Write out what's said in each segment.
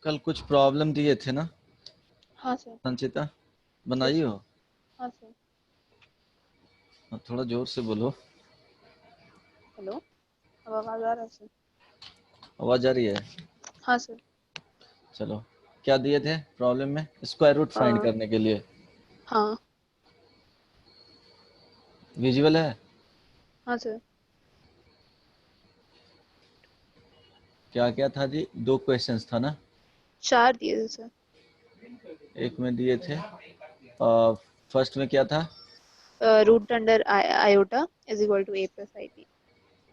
कल कुछ प्रॉब्लम दिए थे ना हाँ सर। संचिता, बनाई हो? हाँ सर। थोड़ा जोर से बोलो। हेलो, अब आवाज आ रहा है सर? आवाज आ रही है? हाँ सर। चलो, क्या दिए थे प्रॉब्लम में? स्क्वायर रूट फाइंड हाँ। करने के लिए। हाँ। विजुअल है? हाँ सर। क्या क्या था जी? 2 क्वेश्चंस था ना? 4 दिए थे सर। एक में दिए थे फर्स्ट में क्या था? Root under iota is equal to a plus i b.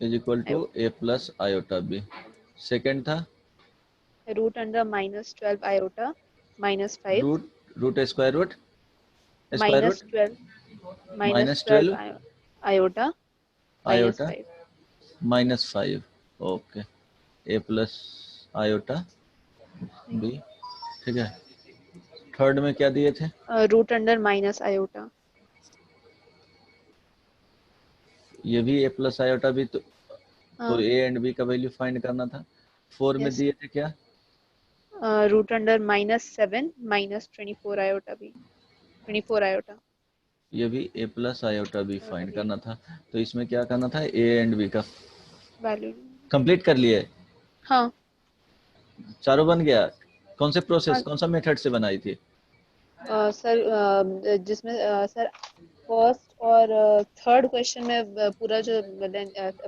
Is equal to a plus iota b. Second था root under -12 iota -5 root root square root -12 minus -12 12 iota iota -5। -5। Okay, a plus iota b. ठीक है। Third में क्या दिए थे? Root under minus iota. ये भी ए plus iota भी तो हाँ। ए एंड बी का वैल्यू फाइंड करना था। 4 में यस दिए थे क्या? Sir. Root under -7 -24 iota B 24 iota. ये भी ए प्लस आयोटा बी फाइंड करना था। तो इसमें क्या करना था? ए एंड बी का वैल्यू। कंप्लीट कर लिए। हाँ। चारों बन गया। कौन से प्रोसेस, हाँ कौन सा मेथड से बनाई थी? सर, जिसमें सर फर्स्ट और थर्ड क्वेश्चन में पूरा जो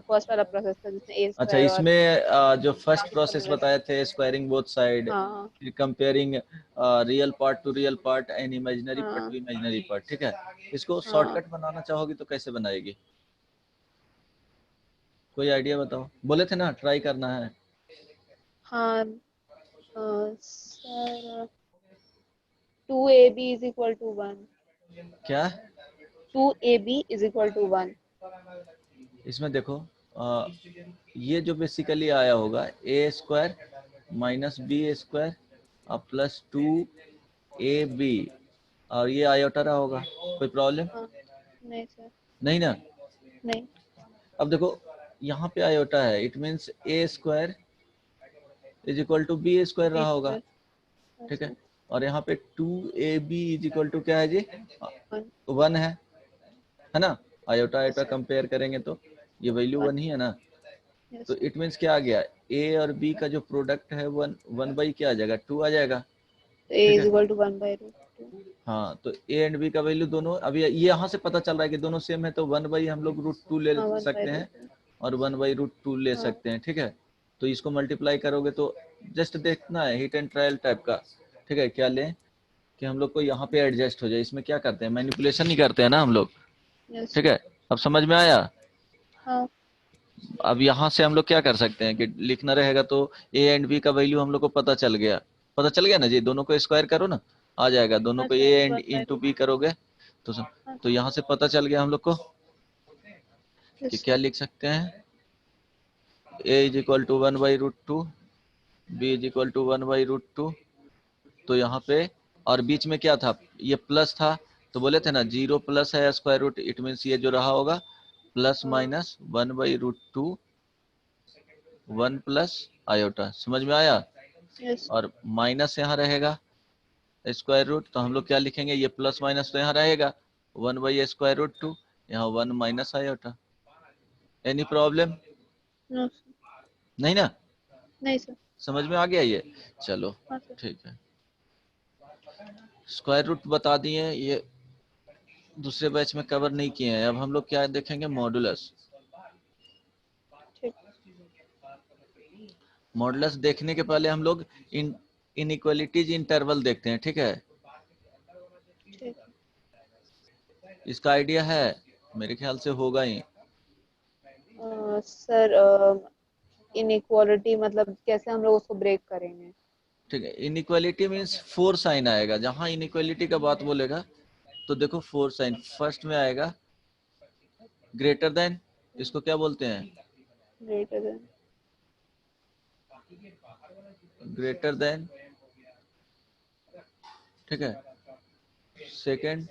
फर्स्ट वाला प्रोसेस था जिसमें ए अच्छा, स्क्वायर और इसमें जो फर्स्ट इसका प्रोसेस मतलब। बताए थे, स्क्वायरिंग बोथ साइड, हाँ। फिर comparing real part to real part and imaginary part हाँ। To imaginary part. ठीक है। इसको हाँ। शॉर्टकट बनाना चाहोगी तो कैसे बनाएगी? कोई आइडिया बताओ। बोले थे ना ट्राई करना है। हाँ sir, 2ab is equal to 1। क्या? 2ab is equal to 1। इसमें देखो, ये जो बेसिकली आया होगा ए स्क्वायर माइनस बी स्क्वायर और प्लस 2ab, और ये आयोटा रहा होगा। कोई प्रॉब्लम? हाँ। नहीं सर। नहीं ना? नहीं। अब देखो, यहाँ पे आयोटा है, it means A square is equal to B square B रहा होगा। स्क्वायर। ठीक है। अच्छा। और यहाँ पे 2ab इज इक्वल टू क्या है जी? 1। 1 है ना? आयोटा आयोटा अच्छा। कंपेयर करेंगे तो ये वैल्यू 1 ही है ना? यस तो सर। इट मीन्स क्या आ गया? ए और बी का जो प्रोडक्ट है 1/, क्या आ जाएगा? 2 आ जाएगा। तो a ठीक इज है। Equal to 1/√2। हाँ, तो ए एंड बी का वैल्यू दोनों, अभी ये यहाँ से पता चल रहा है कि दोनों सेम है, तो 1/, हम लोग √2 ले हाँ, सकते हैं 1/√2। और 1/√2 ले हाँ। सकते हैं। ठीक है। तो इसको मल्टीप्लाई करोगे तो जस्ट देखना है, हिट एंड ट्रायल टाइप का। ठीक है। क्या लें कि हम लोग को यहाँ पे एडजस्ट हो जाए। इसमें क्या करते हैं, मैनिपुलेशन नहीं करते हैं ना हम लोग। यस ठीक सर। है। अब समझ में आया? हाँ। अब यहाँ से हम लोग क्या कर सकते हैं कि लिखना रहेगा, तो ए एंड बी का वैल्यू हम लोग को पता चल गया। पता चल गया ना जी? दोनों को स्क्वायर करो ना, आ जाएगा। दोनों हाँ को ए सर, एंड इंटू 1/√2। बी करोगे तो हाँ तो सर। यहाँ से पता चल गया हम लोग को कि यस क्या सर। लिख सकते हैं। A is equal to 1/√2, b is equal to 1/√2। तो यहाँ पे, और बीच में क्या था? ये प्लस था, तो बोले थे ना 0 प्लस है स्क्वायर रूट, इट मीन्स ये जो रहा होगा प्लस हाँ। Minus 1/√2 1 plus iota. समझ में आया? यस। और माइनस यहाँ रहेगा स्क्वायर रूट, तो हम लोग क्या लिखेंगे? ये प्लस माइनस तो यहाँ रहेगा 1/√2, यहाँ 1 minus iota. Any problem? No sir. नहीं ना? नहीं सर। समझ में आ गया ये? चलो हाँ सर। ठीक है। स्क्वायर रूट बता दिए, ये दूसरे बैच में कवर नहीं किए हैं। अब हम लोग क्या देखेंगे? मॉडुलस। ठीक। मॉडुलस देखने के पहले हम लोग इनइक्वालिटीज इंटरवल देखते हैं। ठीक है। ठीक। इसका आइडिया है? मेरे ख्याल से होगा ही। सर, इनइक्वालिटी मतलब कैसे हम लोग उसको ब्रेक करेंगे? ठीक है। इनइक्वालिटी मीन्स 4 साइन आएगा। जहां इनइक्वालिटी का बात बोलेगा तो देखो 4 साइन फर्स्ट में आएगा। ग्रेटर देन, इसको क्या बोलते हैं? Greater than. Greater than. ठीक है। सेकंड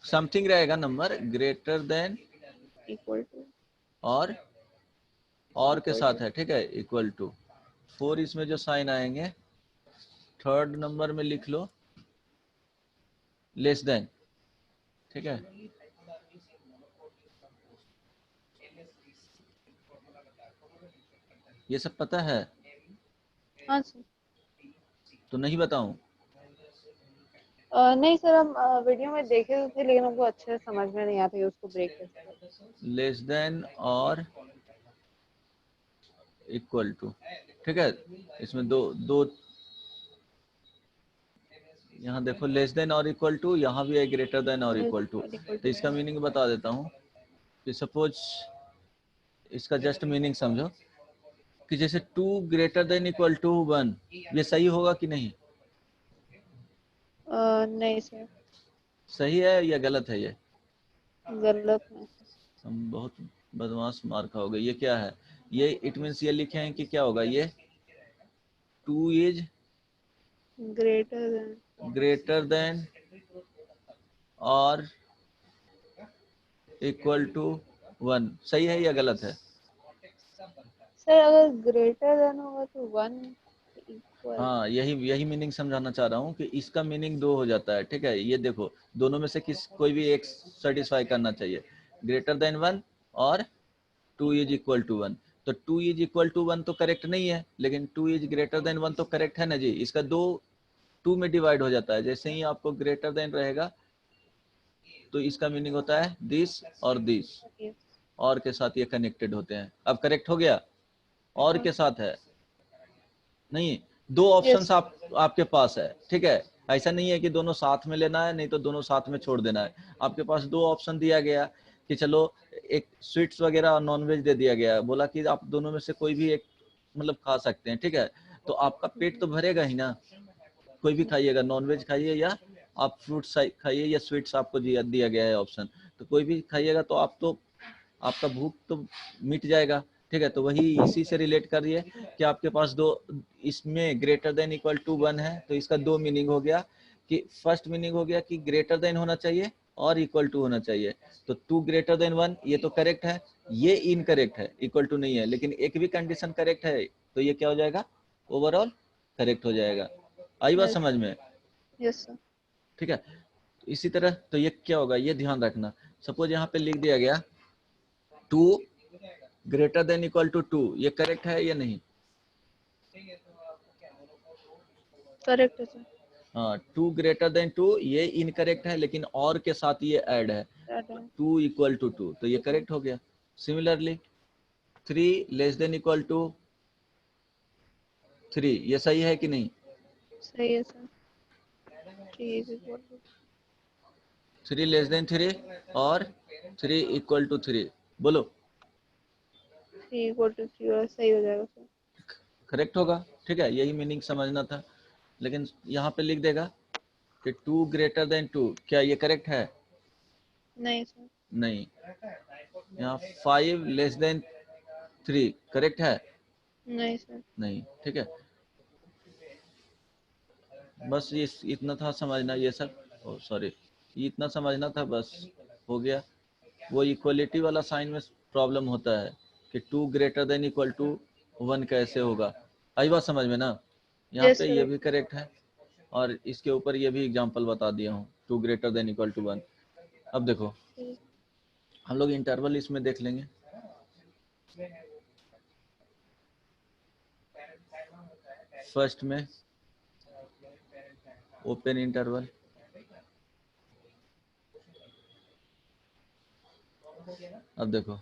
समथिंग रहेगा number greater than equal to. और और के साथ है, ठीक है, इक्वल टू 4, इसमें जो साइन आएंगे थर्ड नंबर में लिख लो लेस देन, ठीक है। ये सब पता है हाँ सर। तो नहीं बताऊं? नहीं सर, हम वीडियो में देखे तो थे, लेकिन हमको अच्छे से समझ में नहीं आता कि उसको ब्रेक कैसे करते हैं। लेस देन और इक्वल टू, ठीक है। इसमें दो दो, यहाँ देखो लेस देन और इक्वल टू, यहाँ भी है ग्रेटर देन और इक्वल टू। इक्वल तो टू इसका मीनिंग बता देता हूँ कि सपोज इसका जस्ट मीनिंग समझो कि जैसे 2 ग्रेटर देन इक्वल टू 1, ये सही होगा कि नहीं? नहीं सर, सही है या गलत है ये? गलत है। हम बहुत बदमाश मार खाओगे। ये क्या है? ये इट मीन्स ये लिखे हैं कि क्या होगा, ये 2 इज ग्रेटर देन और इक्वल टू 1, सही है या गलत है? सर अगर ग्रेटर देन होगा तो 1 इक्वल। हाँ, यही यही मीनिंग समझाना चाह रहा हूँ कि इसका मीनिंग 2 हो जाता है, ठीक है। ये देखो दोनों में से किस कोई भी एक सेटिस्फाई करना चाहिए, ग्रेटर देन 1 और 2 इज इक्वल टू 1। तो 2 इज इक्वल टू 1 तो करेक्ट नहीं है, लेकिन 2 इज ग्रेटर देन 1 तो करेक्ट है ना जी। इसका 2 में डिवाइड हो जाता है। जैसे ही आपको ग्रेटर देन रहेगा तो इसका मीनिंग होता है दिस और दिस, और के साथ ये कनेक्टेड होते हैं। अब करेक्ट हो गया? और के साथ है नहीं, 2 ऑप्शंस आपके पास है, ठीक है। ऐसा नहीं है कि दोनों साथ में लेना है, नहीं तो दोनों साथ में छोड़ देना है। आपके पास 2 ऑप्शन दिया गया कि चलो एक स्वीट्स वगैरह और नॉनवेज दे दिया गया, बोला कि आप दोनों में से कोई भी एक मतलब खा सकते हैं, ठीक है। तो आपका पेट तो भरेगा ही ना, कोई भी खाइएगा, नॉनवेज खाइए या आप फ्रूट्स खाइए या स्वीट्स आपको दिया गया है ऑप्शन, तो कोई भी खाइएगा तो आपका भूख तो मिट जाएगा, ठीक है। तो वही इसी से रिलेट करिए कि आपके पास 2, इसमें ग्रेटर देन इक्वल टू 1 है, तो इसका 2 मीनिंग हो गया कि फर्स्ट मीनिंग हो गया कि ग्रेटर देन होना चाहिए और इक्वल टू होना चाहिए। तो 2 ग्रेटर देन 1 ये तो करेक्ट है, ये इनकरेक्ट है, इक्वल टू नहीं है, लेकिन एक भी कंडीशन करेक्ट है तो ये क्या हो जाएगा, ओवरऑल करेक्ट हो जाएगा। आई बात समझ में? Yes sir. ठीक है। इसी तरह तो ये क्या होगा, ये ध्यान रखना। सपोज यहाँ पे लिख दिया गया 2 ग्रेटर देन इक्वल टू 2, ये करेक्ट है या नहीं? करेक्ट है सर। हाँ, 2 ग्रेटर देन 2 ये इनकरेक्ट है, लेकिन और के साथ ये ऐड है 2 इक्वल टू 2, तो ये करेक्ट हो गया। Similarly 3 less than equal to 3, ये सही है कि नहीं? सही है सर। 3 लेस देन 3 और 3 इक्वल टू 3, बोलो 3 इक्वल टू 3 और सही हो जाएगा सर। करेक्ट होगा, ठीक है। यही मीनिंग समझना था। लेकिन यहाँ पे लिख देगा कि 2 ग्रेटर देन 2, क्या ये करेक्ट है? नहीं सर। नहीं। यहाँ 5 लेस देन 3 करेक्ट है? नहीं सर। नहीं, ठीक है। बस ये इतना था समझना, ये सब सॉरी इतना समझना था, बस हो गया। वो इक्वलिटी वाला साइन में प्रॉब्लम होता है कि 2 ग्रेटर देन इक्वल टू 1 कैसे होगा। आई बात समझ में ना? यहाँ यस पे सर। ये भी करेक्ट है और इसके ऊपर ये भी एग्जांपल बता दिया हूँ, 2 ग्रेटर देन इक्वल टू 1। अब देखो हम लोग इंटरवल इसमें देख लेंगे। फर्स्ट में ओपन इंटरवल, अब देखो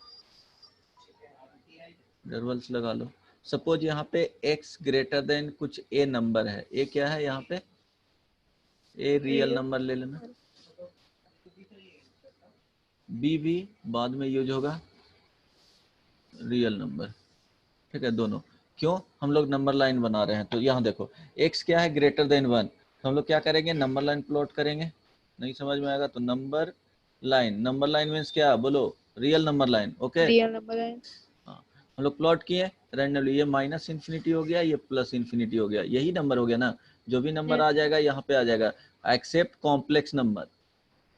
इंटरवल्स लगा लो। सपोज यहाँ पे x ग्रेटर देन कुछ a नंबर है, a क्या है यहाँ पे, a रियल नंबर ले लेना, b भी बाद में यूज होगा रियल नंबर, ठीक है। दोनों क्यों, हम लोग नंबर लाइन बना रहे हैं, तो यहाँ देखो x क्या है ग्रेटर देन 1, तो हम लोग क्या करेंगे, नंबर लाइन प्लॉट करेंगे। नहीं समझ में आएगा तो नंबर लाइन मीन्स क्या, बोलो real number line, okay. Real number है। हाँ, हम लोग प्लॉट किए रैंडमली, ये माइनस इन्फिनिटी हो गया, ये प्लस इन्फिनिटी हो गया, यही नंबर हो गया ना। जो भी नंबर आ जाएगा यहाँ पे आ जाएगा, except complex number,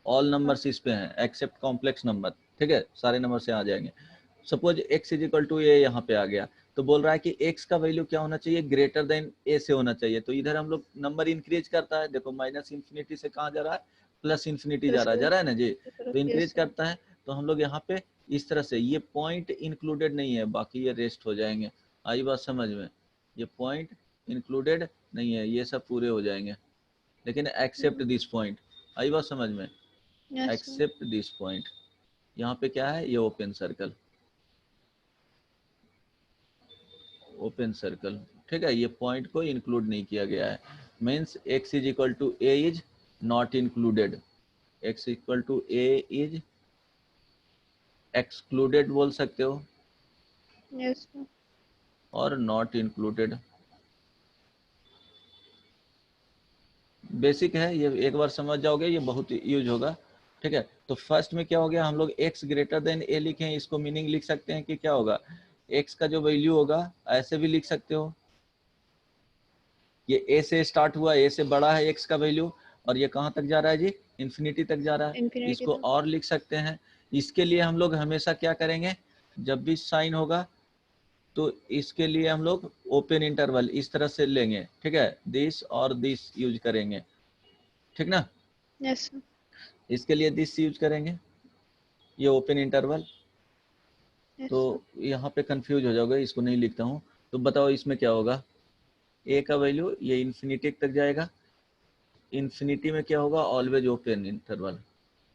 all numbers इस पे हैं एक्सेप्ट कॉम्प्लेक्स नंबर, ठीक है, सारे नंबर से आ जाएंगे। Suppose x is equal to a यहाँ पे आ गया, तो बोल रहा है कि x का वैल्यू क्या होना चाहिए, ग्रेटर देन a से होना चाहिए। तो इधर हम लोग नंबर इंक्रीज करता है, देखो माइनस इन्फिनिटी से कहाँ जा रहा है, प्लस इन्फिनिटी जा रहा है ना जी, तो इंक्रीज करता है। तो हम लोग यहाँ पे इस तरह से, ये पॉइंट इंक्लूडेड नहीं है, बाकी ये रेस्ट हो जाएंगे। आई बात समझ में, ये पॉइंट इंक्लूडेड नहीं है, ये सब पूरे हो जाएंगे, लेकिन एक्सेप्ट दिस पॉइंट। आई बात समझ में, एक्सेप्ट दिस पॉइंट। यहाँ पे क्या है, ये ओपन सर्कल, ओपन सर्कल, ठीक है, ये पॉइंट को इंक्लूड नहीं किया गया है। Means x is equal to A is not included, x equal to A is excluded बोल सकते हो, यस और नॉट इंक्लूडेड। बेसिक है ये, एक बार समझ जाओगे ये बहुत यूज होगा, ठीक है। तो फर्स्ट में क्या हो गया, हम लोग x ग्रेटर देन a लिखे, इसको मीनिंग लिख सकते हैं कि क्या होगा, x का जो वैल्यू होगा ऐसे भी लिख सकते हो, ये a से स्टार्ट हुआ, a से बड़ा है x का वैल्यू, और ये कहाँ तक जा रहा है जी, इंफिनिटी तक जा रहा है। इंफिनिटी इसको और लिख सकते हैं। इसके लिए हम लोग हमेशा क्या करेंगे, जब भी साइन होगा तो इसके लिए हम लोग ओपन इंटरवल इस तरह से लेंगे, ठीक है, दिस और दिस यूज करेंगे, ठीक ना। यस इसके लिए दिस यूज करेंगे, ये ओपन इंटरवल। तो यहाँ पे कंफ्यूज हो जाओगे, इसको नहीं लिखता हूँ। तो बताओ इसमें क्या होगा, a का वैल्यू ये इंफिनिटी तक जाएगा, इंफिनिटी में क्या होगा, always open interval,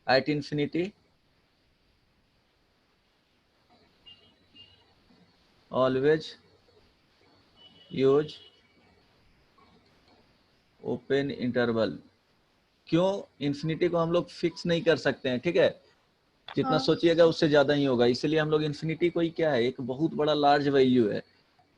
at infinity always use open interval. क्यों, इंफिनिटी को हम लोग फिक्स नहीं कर सकते हैं, ठीक है, जितना सोचिएगा उससे ज्यादा ही होगा, इसलिए हम लोग इंफिनिटी को ही क्या है, एक बहुत बड़ा लार्ज वैल्यू है।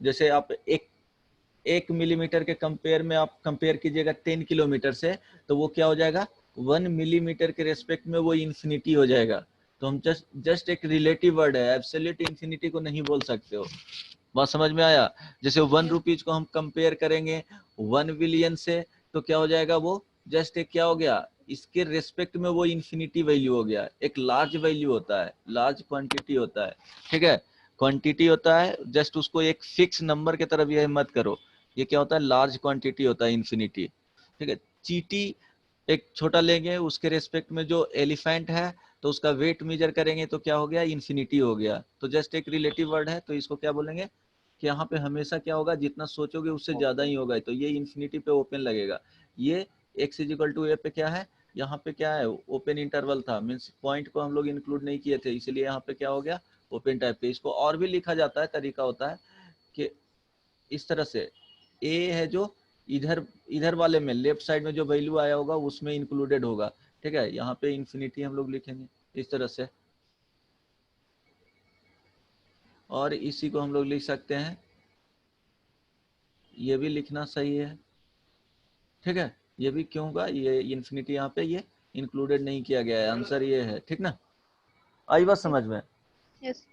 जैसे आप एक मिलीमीटर के कंपेयर में आप कंपेयर कीजिएगा 10 किलोमीटर से, तो वो क्या हो जाएगा, 1 मिलीमीटर के रेस्पेक्ट में वो इंफिनिटी हो जाएगा। तो हम जस्ट एक रिलेटिव वर्ड है, एब्सोल्यूट इंफिनिटी को नहीं बोल सकते हो। बात समझ में आया। जैसे 1 रुपीज को हम कंपेयर करेंगे 1 बिलियन से, तो क्या हो जाएगा, वो जस्ट एक क्या हो गया, इसके रेस्पेक्ट में वो इंफिनिटी वैल्यू हो गया। एक लार्ज वैल्यू होता है, लार्ज क्वांटिटी होता है, ठीक है, क्वांटिटी होता है, जस्ट उसको एक फिक्स नंबर की तरफ यह मत करो। ये क्या होता है, लार्ज क्वांटिटी होता है इंफिनिटी, ठीक है। चींटी एक छोटा लेंगे, उसके रेस्पेक्ट में जो एलिफेंट है, तो उसका वेट मेजर करेंगे तो क्या हो गया, इंफिनिटी हो गया। तो जस्ट एक रिलेटिव वर्ड है, तो इसको क्या बोलेंगे कि यहाँ पे हमेशा क्या होगा, जितना सोचोगे उससे ज्यादा ही होगा, तो ये इंफिनिटी पे ओपन लगेगा। ये x इज इक्वल टू ए पे क्या है, यहाँ पे क्या है, ओपन इंटरवल था, मीन्स पॉइंट को हम लोग इंक्लूड नहीं किए थे, इसलिए यहाँ पे क्या हो गया, ओपन टाइप पे। इसको और भी लिखा जाता है, तरीका होता है कि इस तरह से, a है जो इधर इधर वाले में लेफ्ट साइड में जो वैल्यू आया होगा उसमें इंक्लूडेड होगा, ठीक है। यहाँ पे इंफिनिटी हम लोग लिखेंगे इस तरह से, और इसी को हम लोग लिख सकते हैं, ये भी लिखना सही है, ठीक है। ये भी क्यों होगा, ये इंफिनिटी यहाँ पे ये इंक्लूडेड नहीं किया गया है, आंसर ये है, ठीक ना। आई बात समझ में, यस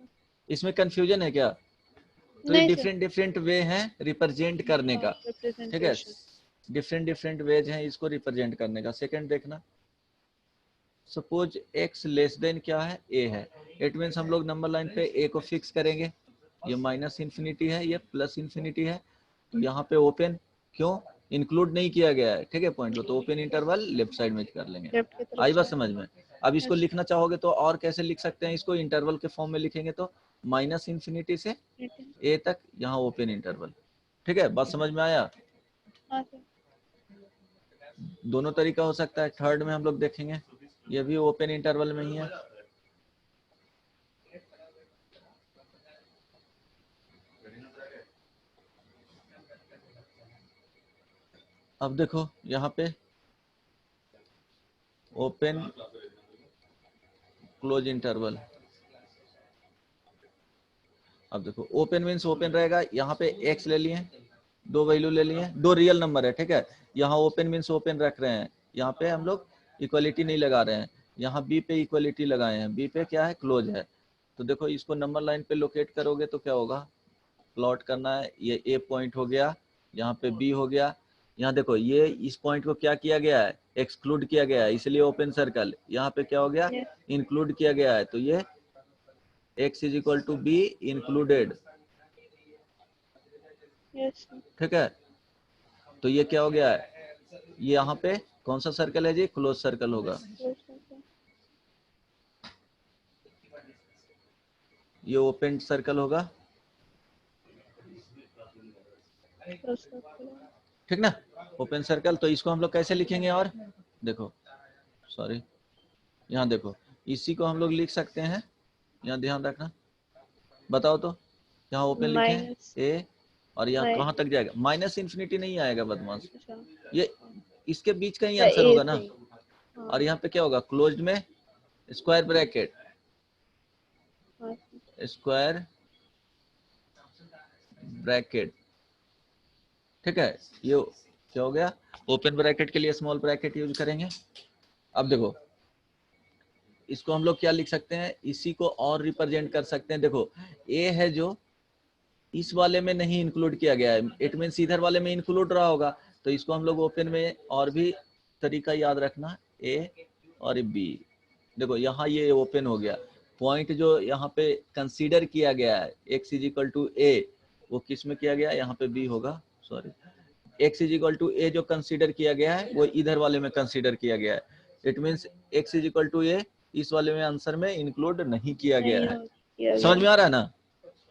इसमें कंफ्यूजन है क्या। तो ये नहीं सर डिफरेंट डिफरेंट वे हैं रिप्रेजेंट करने का, ठीक है, रिप्रेजेंटेशन डिफरेंट डिफरेंट वेज हैं इसको रिप्रेजेंट करने का। सेकंड देखना, सपोज x लेस देन क्या है, a है, इट मीन्स हम लोग नंबर लाइन पे a को फिक्स करेंगे, ये माइनस इन्फिनिटी है, ये प्लस इन्फिनिटी है, तो यहाँ पे ओपन, क्यों, इंक्लूड नहीं किया गया है, ठीक है, पॉइंट को, तो ओपन इंटरवल लेफ्ट साइड में कर लेंगे। लेफ्ट की तरफ आई बात से समझ में। अब इसको यस लिखना चाहोगे तो और कैसे लिख सकते हैं, इसको इंटरवल के फॉर्म में लिखेंगे तो माइनस इन्फिनिटी से a तक, यहाँ ओपन इंटरवल, ठीक है, बात समझ में आया। हाँ सर दोनों तरीका हो सकता है। थर्ड में हम लोग देखेंगे, ये भी ओपन इंटरवल में ही है। अब देखो यहाँ पे ओपन क्लोज इंटरवल, अब देखो ओपन मीन्स ओपन रहेगा, यहाँ पे x ले लिए, दो वैल्यू ले लिए, दो रियल नंबर है, ठीक है, यहाँ ओपन मीन्स ओपन रख रहे हैं, यहाँ पे हम लोग इक्वलिटी नहीं लगा रहे हैं, यहाँ b पे इक्वलिटी लगाए हैं, b पे क्या है, क्लोज है। तो देखो इसको नंबर लाइन पे लोकेट करोगे तो क्या होगा, प्लॉट करना है, ये a पॉइंट हो गया, यहाँ पे b हो गया, यहाँ देखो ये इस पॉइंट को क्या किया गया है, एक्सक्लूड किया गया है, इसलिए ओपन सर्कल, यहाँ पे क्या हो गया, इंक्लूड किया गया है, तो ये x is equal to B included, yes ठीक है। तो ये क्या हो गया है, ये यहाँ पे कौन सा सर्कल है जी, क्लोज सर्कल होगा, ये ओपन सर्कल होगा, ठीक ना, ओपन सर्कल। तो इसको हम लोग कैसे लिखेंगे, और देखो सॉरी यहाँ देखो, इसी को हम लोग लिख सकते हैं, यहाँ ध्यान रखना, बताओ तो, यहाँ ओपन लिखे हैं माइनस ए, और यहाँ कहाँ तक जाएगा, माइनस इन्फिनिटी नहीं आएगा बदमाश, ये इसके बीच का ही आंसर होगा ना। और यहाँ पे क्या होगा, क्लोज्ड में स्क्वायर ब्रैकेट, स्क्वायर ब्रैकेट, ठीक है। ये क्या हो गया, ओपन ब्रैकेट के लिए स्मॉल ब्रैकेट यूज करेंगे। अब देखो इसको हम लोग क्या लिख सकते हैं, इसी को और रिप्रेजेंट कर सकते हैं, देखो ए है जो इस वाले में नहीं इंक्लूड किया गया है, इट मीन्स इधर वाले में इंक्लूड रहा होगा, तो इसको हम लोग ओपन में और भी तरीका याद रखना, ए और बी, देखो यहाँ ये ओपन हो गया, पॉइंट जो यहाँ पे कंसीडर किया गया है x इज इक्वल टू ए, वो किस में किया गया है, यहाँ पे बी होगा, sorry, x is equal to a जो कंसीडर किया गया है वो इधर वाले में कंसीडर किया गया है, it means x is equal to a इस वाले में आंसर में इंक्लूड नहीं किया गया है, समझ में आ रहा है ना,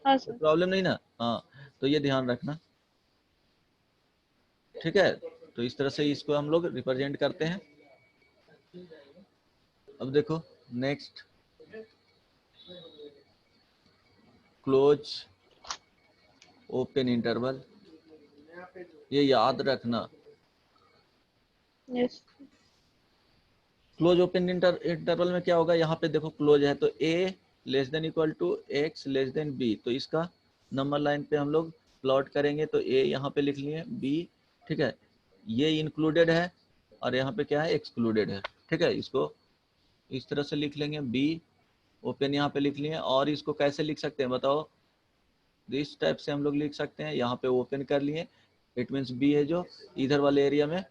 प्रॉब्लम नहीं ना, हाँ, तो ये ध्यान रखना, ठीक है। तो इस तरह से इसको हम लोग रिप्रेजेंट करते हैं। अब देखो नेक्स्ट, क्लोज ओपन इंटरवल, ये याद रखना, यस क्लोज ओपन इंटरवल में क्या होगा, यहाँ पे देखो क्लोज है तो a less than equal to x less than b, तो इसका नंबर लाइन पे हम लोग प्लॉट करेंगे, तो a यहाँ पे लिख लिए b, ठीक है, ये इंक्लूडेड है और यहाँ पे क्या है, एक्सक्लूडेड है, ठीक है, इसको इस तरह से लिख लेंगे, b ओपन यहाँ पे लिख लिए, और इसको कैसे लिख सकते हैं बताओ, इस टाइप से हम लोग लिख सकते हैं, यहाँ पे ओपन कर लिए, इट मीन्स b है जो इधर वाले एरिया में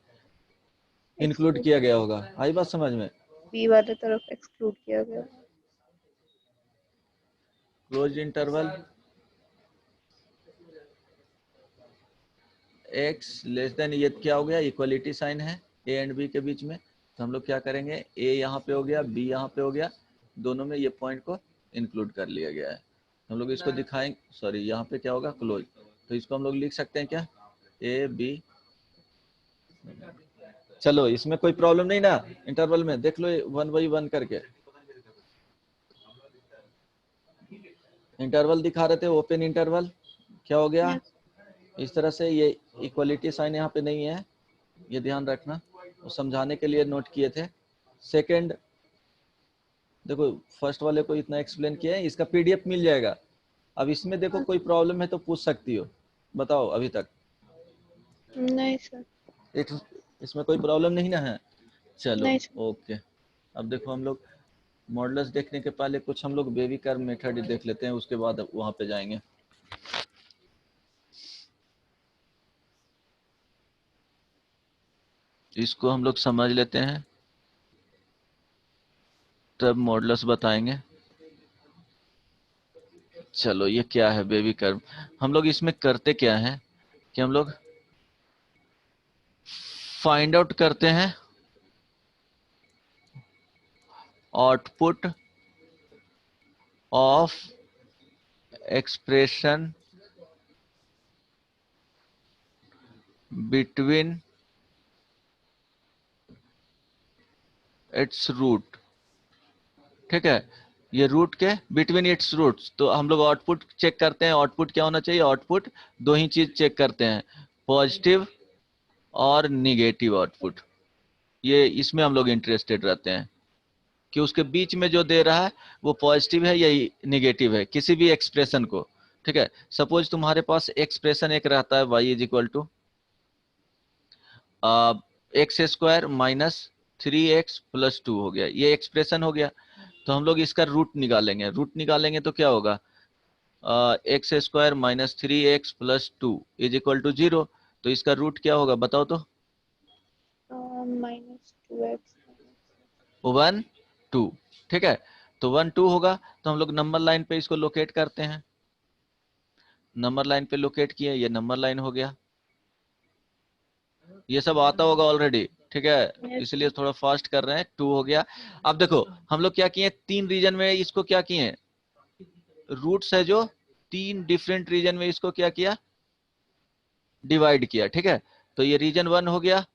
इंक्लूड किया गया होगा, आई बात समझ में, बी वाले तरफ एक्सक्लूड किया गया, close interval x less then, ये क्या हो गया, इक्वलिटी साइन है a एंड b के बीच में, तो हम लोग क्या करेंगे, a यहाँ पे हो गया, b यहाँ पे हो गया, दोनों में ये पॉइंट को इंक्लूड कर लिया गया है, हम लोग इसको दिखाएंगे, सॉरी यहाँ पे क्या होगा, क्लोज, तो इसको हम लोग लिख सकते हैं क्या, a b, चलो इसमें कोई प्रॉब्लम नहीं ना, इंटरवल में देख लो 1 बाई 1 करके, इंटरवल दिखा रहे थे, ओपन इंटरवल, क्या हो गया, इस तरह से, ये इक्वलिटी साइन यहाँ पे नहीं है, ये ध्यान रखना, वो समझाने के लिए नोट किए थे। सेकंड देखो, फर्स्ट वाले को इतना एक्सप्लेन किया है, इसका पीडीएफ मिल जाएगा, अब इसमें देखो कोई प्रॉब्लम है तो पूछ सकती हो, बताओ अभी तक, नहीं सर, इसमें कोई प्रॉब्लम नहीं ना है, चलो नहीं सर, ओके। अब देखो हम लोग मॉडल्स देखने के पहले कुछ हम लोग बेबी कर्व मेथड देख लेते हैं, उसके बाद वहां पे जाएंगे। इसको हम लोग समझ लेते हैं, तब मॉडल्स बताएंगे। चलो ये क्या है बेबी कर्व, हम लोग इसमें करते क्या है कि हम लोग फाइंड आउट करते हैं output of expression between its root, ठीक है, ये रूट के बिटवीन इट्स रूट्स, तो हम लोग आउटपुट चेक करते हैं, आउटपुट क्या होना चाहिए, आउटपुट दो ही चीज चेक करते हैं, पॉजिटिव और निगेटिव आउटपुट, ये इसमें हम लोग इंटरेस्टेड रहते हैं कि उसके बीच में जो दे रहा है वो पॉजिटिव है या निगेटिव है, किसी भी एक्सप्रेशन को, ठीक है। सपोज तुम्हारे पास एक्सप्रेशन एक रहता है y is equal to X square minus 3x plus 2 हो गया, ये एक्सप्रेशन हो गया, तो हम लोग इसका रूट निकालेंगे, रूट निकालेंगे तो क्या होगा, X square minus 3x plus 2 is equal to 0, तो इसका रूट क्या होगा बताओ तो, -2x 1 2, ठीक है। तो 1 2 होगा, तो हम लोग नंबर लाइन पे इसको लोकेट करते हैं। नंबर लाइन पे लोकेट किए, ये नंबर लाइन हो गया। ये सब आता होगा ऑलरेडी, ठीक है, Yes, इसलिए थोड़ा फास्ट कर रहे हैं। 2 हो गया। अब देखो हम लोग क्या किए, 3 रीजन में इसको क्या किए, रूट्स है जो 3 डिफरेंट रीजन में इसको क्या किया, डिवाइड किया, ठीक है। तो ये रीजन 1 हो गया,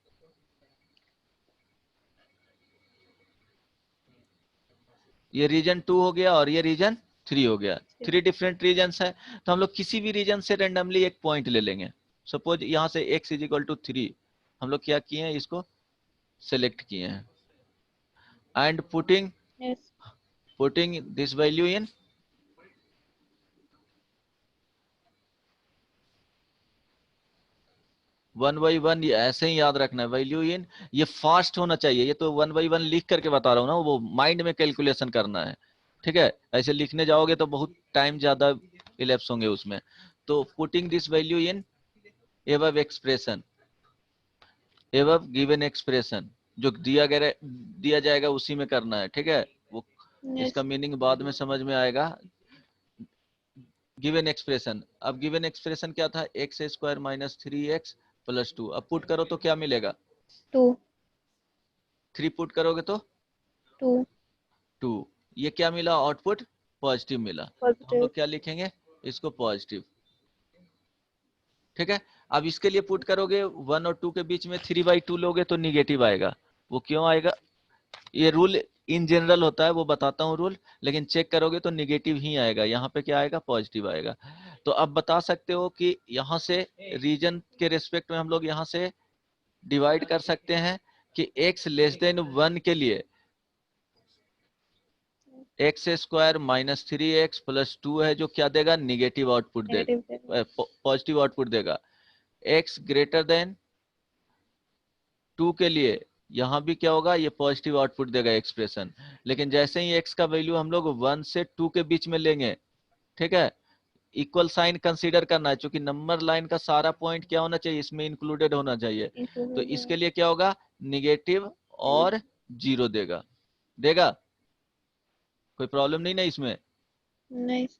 ये रीजन 2 हो गया, और ये रीजन 3 हो गया। 3 डिफरेंट रीजन्स है। तो हम लोग किसी भी रीजन से रेंडमली एक पॉइंट ले लेंगे। सपोज यहां से x इज इक्वल टू 3, हम लोग क्या किए हैं, इसको सेलेक्ट किए हैं, and yes, putting this value in 1 by 1, ये ऐसे ही याद रखना है, वैल्यू इन, ये फास्ट होना चाहिए। ये तो 1 बाई 1 लिख करके बता रहा हूँ ना, वो माइंड में कैलकुलेशन करना है, ठीक है। ऐसे लिखने जाओगे तो बहुत टाइम ज्यादा इलेप्स होंगे उसमें। तो putting this value in above expression, above given expression, जो दिया जाएगा उसी में करना है, ठीक है। वो इसका yes, मीनिंग बाद में समझ में आएगा। गिवन एक्सप्रेशन, अब गिवन एक्सप्रेशन क्या था, x square minus 3x plus 2। अब पुट करो तो क्या मिलेगा, 2, 3 पुट करोगे तो 2, 2। ये क्या मिला, आउटपुट पॉजिटिव मिला, तो हम positive, लोग क्या लिखेंगे, इसको पॉजिटिव, ठीक है। अब इसके लिए पुट करोगे 1 और 2 के बीच में 3/2 लोगे तो निगेटिव आएगा। वो क्यों आएगा, ये रूल इन जनरल होता है, वो बताता हूँ रूल, लेकिन चेक करोगे तो निगेटिव ही आएगा। यहाँ पे क्या आएगा, पॉजिटिव आएगा। तो अब बता सकते हो कि यहाँ से रीजन के रेस्पेक्ट में हम लोग यहाँ से डिवाइड कर सकते हैं कि x लेस देन 1 के लिए x square minus 3x plus 2 है, जो क्या देगा, निगेटिव आउटपुट negative, देगा, पॉजिटिव आउटपुट देगा। x ग्रेटर देन 2 के लिए यहाँ भी क्या होगा, ये पॉजिटिव आउटपुट देगा एक्सप्रेशन। लेकिन जैसे ही x का वैल्यू हम लोग 1 से 2 के बीच में लेंगे, ठीक है, इक्वल साइन कंसीडर करना है, क्योंकि नंबर लाइन का सारा पॉइंट क्या होना चाहिए, इसमें इंक्लूडेड होना चाहिए। तो इसके लिए क्या होगा, निगेटिव और 0 देगा, देगा, कोई प्रॉब्लम नहीं ना इसमें। nice,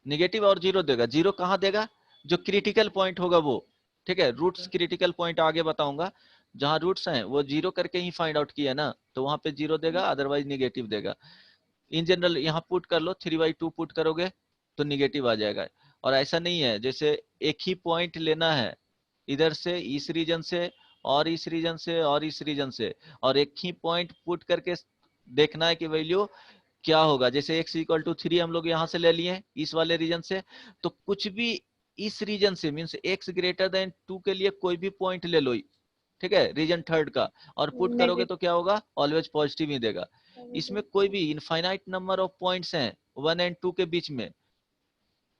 निगेटिव और 0 देगा। 0 कहाँ देगा, जो क्रिटिकल पॉइंट होगा वो, ठीक है। रूट्स क्रिटिकल पॉइंट आगे बताऊंगा, जहां रूट्स हैं वो 0 करके ही फाइंड आउट किया ना, तो वहां पे 0 देगा, अदरवाइज निगेटिव देगा। इन जनरल यहाँ पुट कर लो, 3/2 पुट करोगे तो निगेटिव आ जाएगा। और ऐसा नहीं है, जैसे एक ही पॉइंट लेना है, इधर से इस रीजन से और इस रीजन से और इस रीजन से, और एक ही पॉइंट पुट करके देखना है कि वैल्यू क्या होगा। जैसे x इक्वल टू 3 हम लोग यहाँ से ले लिए इस वाले रीजन से, तो कुछ भी इस रीजन से मीन्स x ग्रेटर देन 2 के लिए कोई भी पॉइंट ले लो, ठीक है, रीजन थर्ड का, और पुट करोगे negative, तो क्या होगा, ऑलवेज पॉजिटिव ही देगा। इसमें कोई भी इनफाइनाइट नंबर ऑफ पॉइंट्स हैं 1 और 2 के बीच में,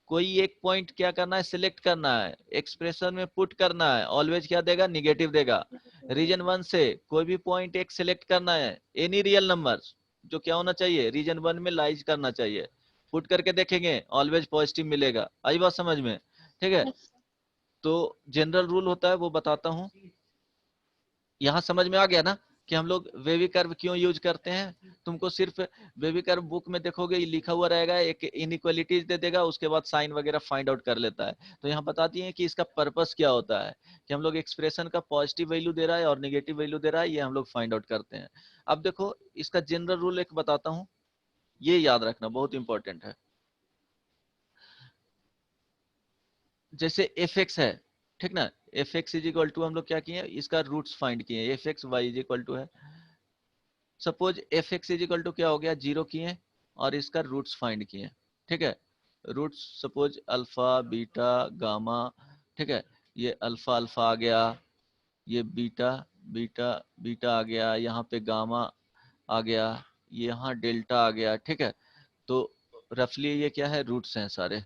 कोई एक पॉइंट क्या करना है, सिलेक्ट करना है, एक्सप्रेशन में पुट करना है, ऑलवेज क्या देगा, निगेटिव देगा। रीजन 1 से कोई भी पॉइंट एक सिलेक्ट करना है, एनी रियल नंबर, जो क्या होना चाहिए, रीजन 1 में लाइज करना चाहिए, पुट करके देखेंगे ऑलवेज पॉजिटिव मिलेगा। आई बात समझ में, ठीक है। yes, तो जनरल रूल होता है वो बताता हूँ। यहाँ समझ में आ गया ना कि हम लोग वेवी कर्व क्यों यूज करते हैं। तुमको सिर्फ वेवी कर्व बुक में देखोगे, ये लिखा हुआ रहेगा, एक इनइक्वालिटीज दे देगा, उसके बाद साइन वगैरह फाइंड आउट कर लेता है। तो यहाँ बताती है कि इसका पर्पस क्या होता है, कि हम लोग एक्सप्रेशन का पॉजिटिव वैल्यू दे रहा है और नेगेटिव वैल्यू दे रहा है, ये हम लोग फाइंड आउट करते हैं। अब देखो इसका जनरल रूल एक बताता हूँ, ये याद रखना बहुत इंपॉर्टेंट है। जैसे एफ एक्स है, ठीक ना, f x is equal to, हम लोग क्या किए, इसका रूट्स फाइंड किए, f x y is equal to है, suppose F x is equal to क्या हो गया, 0 किए, और इसका रूट्स फाइंड किए, ठीक है। Roots suppose alpha beta gamma, ठीक है, ये अल्फा अल्फा आ गया, ये बीटा बीटा बीटा आ गया, यहाँ पे गामा आ गया, ये यहाँ डेल्टा आ गया, ठीक है। तो रफली ये क्या है, रूट्स हैं सारे,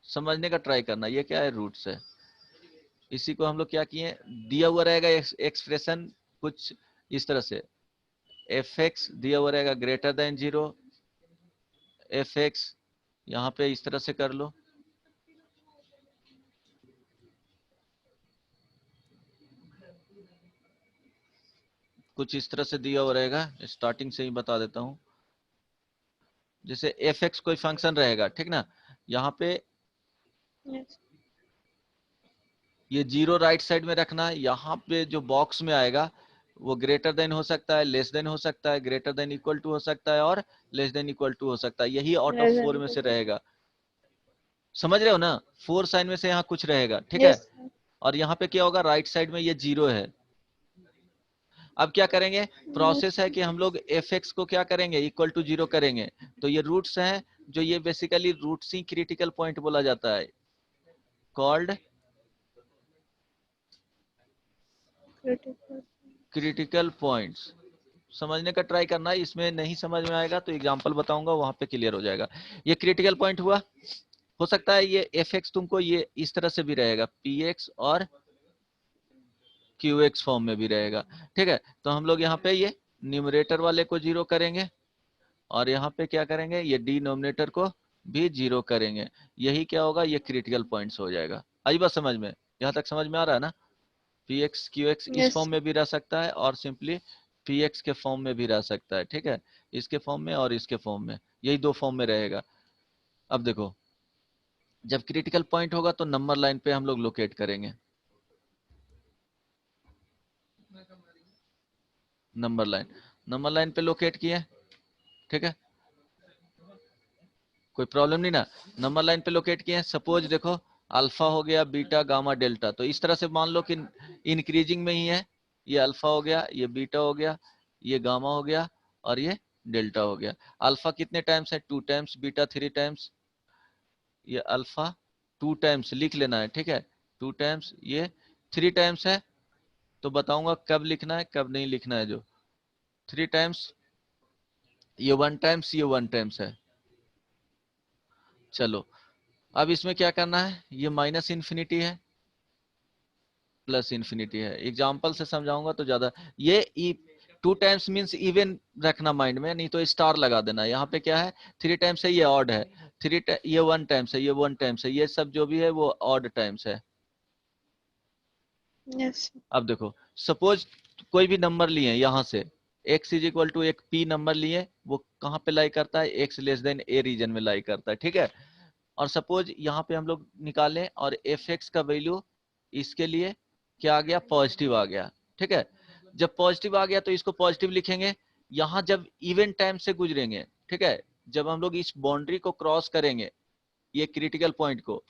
समझने का ट्राई करना, ये क्या है, रूट्स है। इसी को हम लोग क्या किए, दिया हुआ रहेगा एक्सप्रेशन कुछ इस तरह से, एफ एक्स दिया हुआ रहेगा ग्रेटर देन 0, एफ एक्स यहाँ पे इस तरह से कर लो, कुछ इस तरह से दिया हुआ रहेगा, स्टार्टिंग से ही बता देता हूं। जैसे एफ एक्स कोई फंक्शन रहेगा, ठीक ना, यहाँ पे yes, ये जीरो राइट साइड में रखना है। यहाँ पे जो बॉक्स में आएगा वो ग्रेटर देन हो सकता है, लेस देन हो सकता है, ग्रेटर देन इक्वल टू हो सकता है, और लेस देन इक्वल टू हो सकता है। यही आउट ऑफ less than 4 में equal से to रहेगा, समझ रहे हो ना? 4 साइन में से यहाँ कुछ रहेगा, ठीक है। yes, और यहाँ पे क्या होगा, राइट साइड में ये जीरो है। अब क्या करेंगे, yes, प्रोसेस है कि हम लोग एफ एक्स को क्या करेंगे, इक्वल टू जीरो करेंगे। तो ये रूट्स हैं, जो ये बेसिकली रूट्स ही क्रिटिकल पॉइंट बोला जाता है, कॉल्ड critical. Critical points. समझने का ट्राई करना है, इसमें नहीं समझ में आएगा तो एग्जांपल बताऊंगा, वहां पे क्लियर हो जाएगा। ये क्रिटिकल पॉइंट हुआ। हो सकता है ये एफ एक्स तुमको ये इस तरह से भी रहेगा, पी एक्स और क्यू एक्स फॉर्म में भी रहेगा, ठीक है। तो हम लोग यहाँ पे ये न्यूमरेटर वाले को जीरो करेंगे, और यहाँ पे क्या करेंगे, ये डिनोमिनेटर को भी जीरो करेंगे। यही क्या होगा, ये क्रिटिकल पॉइंट्स हो जाएगा। आई बात समझ में? यहाँ तक समझ में आ रहा है ना? पी एक्स क्यू एक्स इस Yes, फॉर्म में भी रह सकता है, और सिंपली पी एक्स के फॉर्म में भी रह सकता है, ठीक है। इसके फॉर्म में और इसके फॉर्म में, यही दो फॉर्म में रहेगा। अब देखो, जब क्रिटिकल पॉइंट होगा तो नंबर लाइन पे हम लोग लोकेट करेंगे, नंबर लाइन पे लोकेट किए, ठीक है, कोई प्रॉब्लम नहीं ना। नंबर लाइन पे लोकेट किए, सपोज देखो अल्फा हो गया, बीटा, गामा, डेल्टा। तो इस तरह से मान लो कि इंक्रीजिंग में ही है, ये अल्फा हो गया, ये बीटा हो गया, ये गामा हो गया, और ये डेल्टा हो गया। अल्फा कितने टाइम्स है, 2 टाइम्स, बीटा 3 टाइम्स, ये अल्फा 2 टाइम्स लिख लेना है, ठीक है, 2 टाइम्स, ये 3 टाइम्स है। तो बताऊंगा कब लिखना है कब नहीं लिखना है। जो 3 टाइम्स, ये 1 टाइम्स, ये 1 टाइम्स है। चलो, अब इसमें क्या करना है, ये माइनस इन्फिनिटी है, प्लस इन्फिनिटी है। एग्जाम्पल से समझाऊंगा तो ज्यादा। ये 2 टाइम्स मीन्स इवन रखना माइंड में, नहीं तो स्टार लगा देना। यहाँ पे क्या है, 3 टाइम्स है, ये ऑड है। ये 1 टाइम्स है, ये 1 टाइम्स है, ये सब जो भी है वो ऑड टाइम्स है। yes, अब देखो, सपोज कोई भी नंबर लिए यहाँ से, x इज इक्वल टू एक p नंबर लिए, वो कहाँ पे लाई करता है, x less than a region में लाई करता है, ठीक है। और सपोज यहाँ पे हम लोग निकालें, और एफ एक्स का वैल्यू इसके लिए क्या आ गया, पॉजिटिव आ गया, ठीक है। जब पॉजिटिव आ गया तो इसको पॉजिटिव लिखेंगे। यहाँ जब इवन टाइम से गुजरेंगे, ठीक है, जब हम लोग इस बाउंड्री को क्रॉस करेंगे, ये क्रिटिकल पॉइंट को,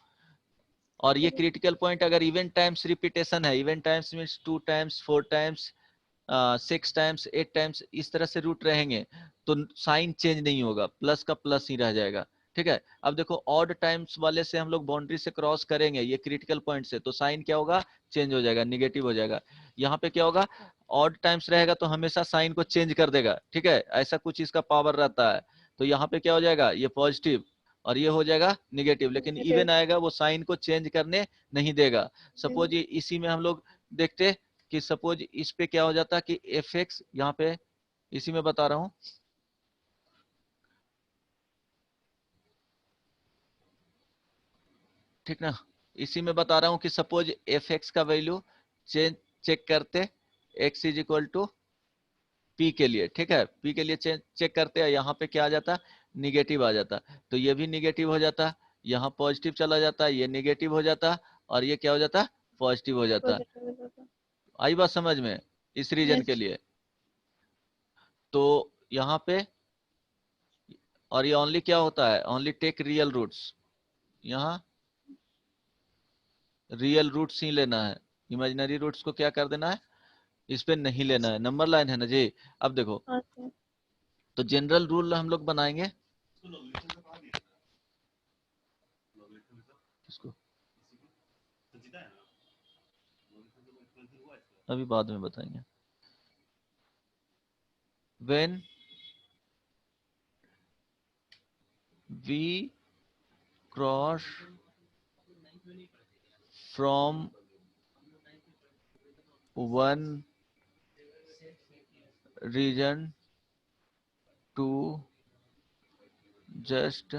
और ये क्रिटिकल पॉइंट अगर इवन टाइम्स रिपीटेशन है, even times means 2 times, 4 times, 6 times, 8 times, इस तरह से रूट रहेंगे, तो साइन चेंज नहीं होगा, प्लस का प्लस ही रह जाएगा, ठीक है। अब देखो, ऑड टाइम्स वाले से हम लोग बाउंड्री से क्रॉस करेंगे, ये क्रिटिकल पॉइंट से, तो साइन क्या होगा, चेंज हो जाएगा, निगेटिव हो जाएगा। यहाँ पे क्या होगा, ऑड टाइम्स रहेगा तो हमेशा साइन को चेंज कर देगा, ठीक है, ऐसा कुछ इसका पावर रहता है। तो यहाँ पे क्या हो जाएगा, ये पॉजिटिव, और ये हो जाएगा निगेटिव, लेकिन इवन negative. आएगा, वो साइन को चेंज करने नहीं देगा। Yes, सपोज ये इसी में हम लोग देखते कि सपोज इस पे क्या हो जाता कि एफ एक्स, यहाँ पे इसी में बता रहा हूं, ठीक ना, इसी में बता रहा हूं कि सपोज एफ एक्स का वैल्यू चेक करते, X is equal to P के लिए, ठीक है, पी के लिए चेक करते हैं, यहाँ पे क्या आ जाता, निगेटिव आ जाता। तो ये भी निगेटिव हो जाता, यहाँ पॉजिटिव चला जाता, ये निगेटिव हो जाता, और ये क्या हो जाता, पॉजिटिव हो जाता। positive. आई बात समझ में, इस रीजन के Yes, लिए। तो यहाँ पे, और ये ओनली क्या होता है, ओनली टेक रियल रूट्स, यहाँ रियल रूट्स ही लेना है, इमेजिनरी रूट्स को क्या कर देना है, इस पे नहीं लेना yes, है। नंबर लाइन है ना जी। अब देखो, okay. तो जनरल रूल हम लोग बनाएंगे, किसको, अभी बाद में बताएंगे। When we cross from one region to just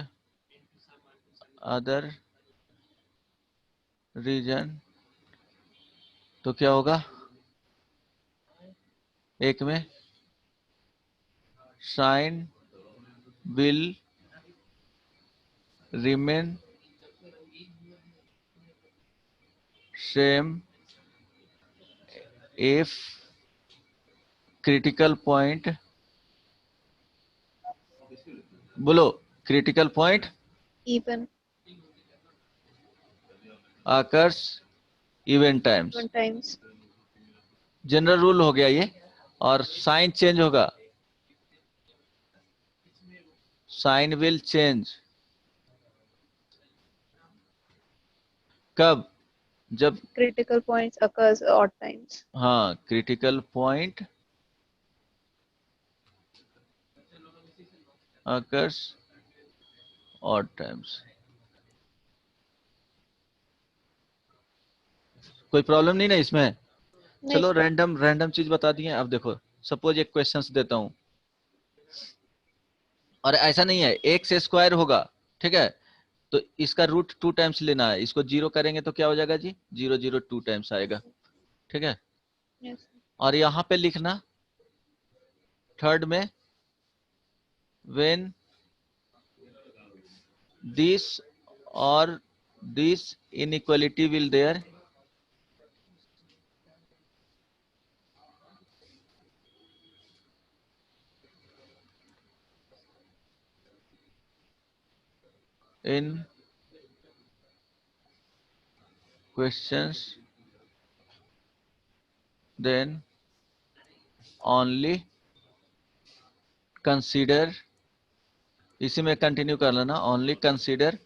other region, तो क्या होगा, एक में sign will remain same if critical point, बोलो, critical point even occurs even times. one times general rule हो गया ये। और साइन चेंज होगा, साइन विल चेंज कब, जब, critical points occurs odd times. हाँ, critical point occurs odd times। कोई प्रॉब्लम नहीं ना इसमें। नहीं चलो sir. रैंडम रैंडम चीज बता दिए। अब देखो, सपोज एक क्वेश्चंस देता हूं, और ऐसा नहीं है एक्स स्क्वायर होगा, ठीक है, तो इसका रूट 2 टाइम्स लेना है। इसको जीरो करेंगे तो क्या हो जाएगा जी, 0 0 2 टाइम्स आएगा, ठीक है। Yes. और यहाँ पे लिखना थर्ड में, व्हेन दिस और this inequality will there, in questions, then only consider, इसी में कंटिन्यू कर लेना, only consider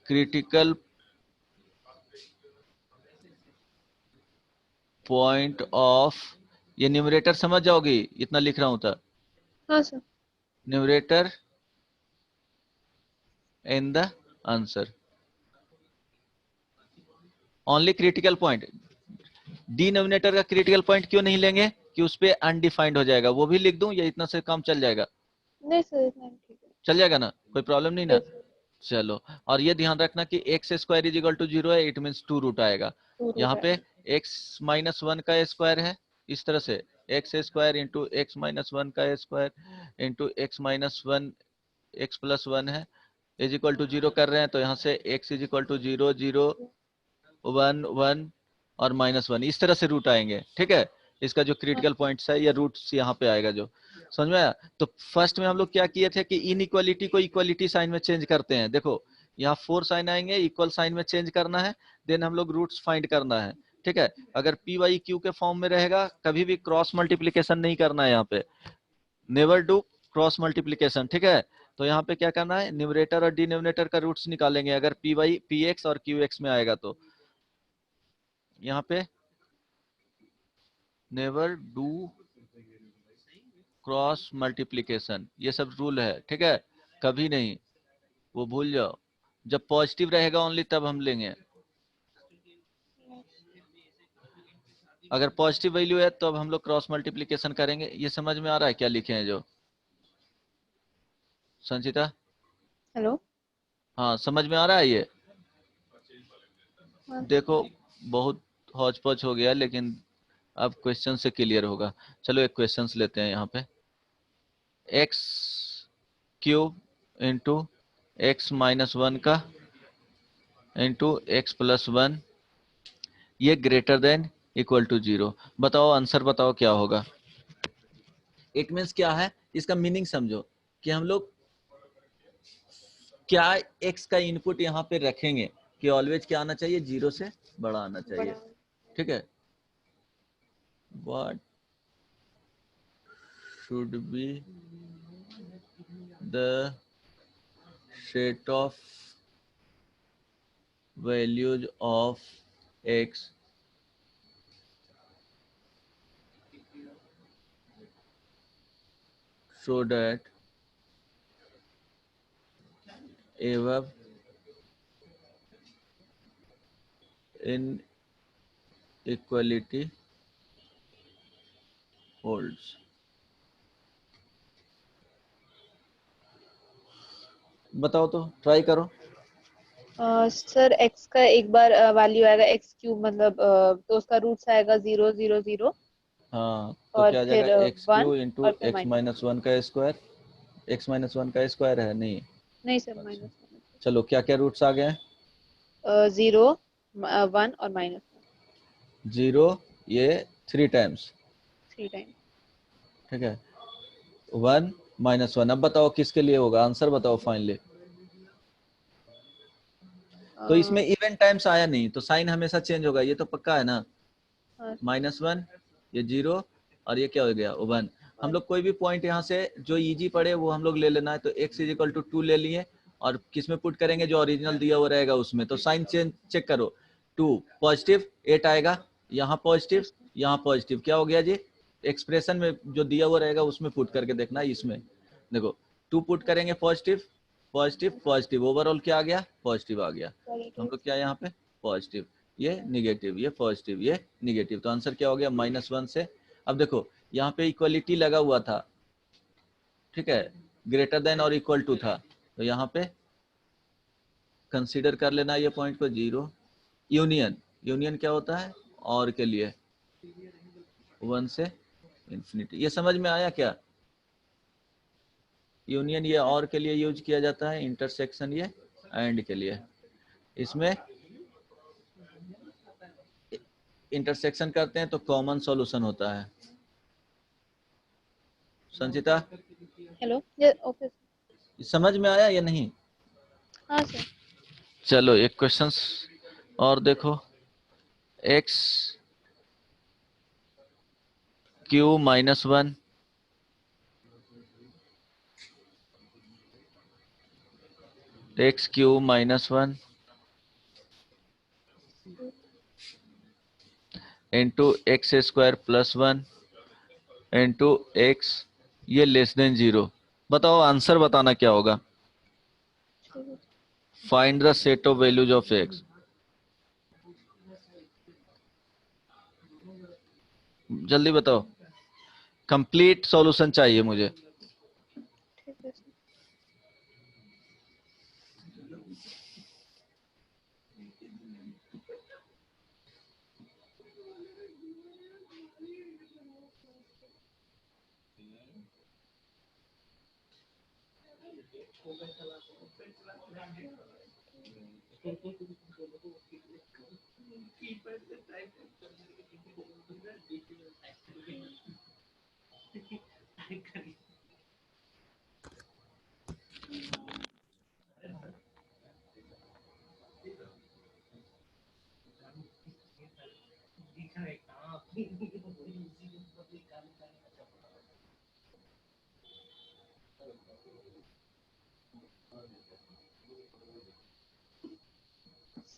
critical point of, ये न्यूमरेटर समझ जाओगी इतना लिख रहा हूं तो, हाँ sir. Numerator in the answer, only critical point. Denominator का क्रिटिकल पॉइंट क्यों नहीं लेंगे, कि उस पे अनडिफाइंड हो जाएगा, वो भी लिख दूं या इतना से काम चल जाएगा? नहीं sir, इतना ठीक है. चल जाएगा ना, कोई प्रॉब्लम नहीं ना। Yes sir. चलो, और ये ध्यान रखना कि X square is equal to 0 है, इट मीन्स 2 रूट आएगा। Two root यहाँ पे आएगा. एक्स माइनस 1 का स्क्वायर है, इस तरह से x square into x minus 1 का square into x minus 1 x plus 1 है, इज इक्वल टू 0 कर रहे हैं, तो यहाँ से एक्स इज इक्वल टू 0 0 1 1 और माइनस 1, इस तरह से रूट आएंगे, ठीक है। इसका जो क्रिटिकल पॉइंट्स है या रूट्स यहाँ पे आएगा जो, समझ में आया। तो फर्स्ट में हम लोग क्या किए थे कि इनइक्वालिटी को इक्वालिटी साइन में चेंज करते हैं। देखो यहाँ 4 साइन आएंगे, इक्वल साइन में चेंज करना है, देन हम लोग रूट्स फाइंड करना है, ठीक है। अगर पी वाई क्यू के फॉर्म में रहेगा, कभी भी क्रॉस मल्टीप्लीकेशन नहीं करना है यहाँ पे, नेवर डू क्रॉस मल्टीप्लीकेशन, ठीक है। तो यहाँ पे क्या करना है, न्यूमरेटर और डिनोमिनेटर का रूट्स निकालेंगे, अगर पी वाई पी एक्स और क्यू एक्स में आएगा तो। यहाँ पे नेवर डू क्रॉस मल्टीप्लीकेशन, ये सब रूल है, ठीक है, कभी नहीं, वो भूल जाओ। जब पॉजिटिव रहेगा ओनली तब हम लेंगे, अगर पॉजिटिव वैल्यू है तो अब हम लोग क्रॉस मल्टीप्लीकेशन करेंगे। ये समझ में आ रहा है क्या लिखे हैं जो, संचिता? हेलो. हाँ, समझ में आ रहा है ये? हाँ. देखो, बहुत हौच पौच हो गया, लेकिन अब क्वेश्चन से क्लियर होगा। चलो एक क्वेश्चन लेते हैं यहाँ पे, x cube into x minus 1 का इंटू एक्स प्लस 1, ये ग्रेटर देन इक्वल टू 0। बताओ आंसर, बताओ क्या होगा। इट मीन्स क्या है, इसका मीनिंग समझो, कि हम लोग क्या एक्स का इनपुट यहाँ पे रखेंगे, कि ऑलवेज क्या आना चाहिए, 0 से बड़ा आना चाहिए, बड़ा. ठीक है। What should be the set of values of x so that above inequality holds। बताओ तो, ट्राई करो, सर x का एक बार वैल्यू आएगा x क्यूब, मतलब तो उसका रूट्स आएगा 0 0 0 हाँ, तो और क्या आ जाएगा फिर एक्स 1 क्यू इंटू और फिर एक्स माइनस। माइनस वन का स्क्वायर। एक्स माइनस वन का स्क्वायर है नहीं। नहीं सर, माइनस चलो क्या क्या रूट्स आ गए? 0 1 और माइनस 0, ये 3 टाइम्स, 3 टाइम। ठीक है। 1 माइनस 1, अब बताओ किसके लिए होगा, आंसर बताओ फाइनली। तो इसमें इवन टाइम्स आया नहीं, तो साइन हमेशा चेंज होगा, ये तो पक्का है ना। -1, ये 0, और ये क्या हो गया 1। हम लोग कोई भी पॉइंट यहाँ से जो इजी पड़े वो हम लोग ले लेना है। तो x इज इक्वल टू 2 ले लिए, और किस में पुट करेंगे, जो ओरिजिनल दिया हुआ रहेगा उसमें। तो साइन चेंज चेक करो, 2 पॉजिटिव 8 आएगा, यहाँ पॉजिटिव यहाँ पॉजिटिव, क्या हो गया जी, एक्सप्रेशन में जो दिया हुआ रहेगा उसमें पुट करके देखना। इसमें देखो 2 पुट करेंगे, पॉजिटिव पॉजिटिव पॉजिटिव, ओवरऑल क्या आ गया, पॉजिटिव आ गया। हम लोग क्या यहाँ पे पॉजिटिव, ये निगेटिव, ये पॉजिटिव, ये निगेटिव, तो आंसर क्या हो गया -1 से। अब देखो यहाँ पे इक्वलिटी लगा हुआ था, ठीक है, ग्रेटर देन और इक्वल टू था, तो यहाँ पे कंसीडर कर लेना ये पॉइंट को 0। यूनियन, यूनियन क्या होता है, और के लिए 1 से इंफिनिटी, ये समझ में आया क्या। यूनियन ये और के लिए यूज किया जाता है, इंटरसेक्शन ये एंड के लिए। इसमें इंटरसेक्शन करते हैं तो कॉमन सॉल्यूशन होता है। संचिता, हेलो, ओके। समझ में आया या नहीं? हाँ सर। चलो एक क्वेश्चन और देखो, X Q -1 X Q -1 into X square +1 into X, ये लेस देन 0। बताओ आंसर बताना क्या होगा। Find the set of values of X. जल्दी बताओ, कंप्लीट सॉल्यूशन चाहिए मुझे। ठीक है sir.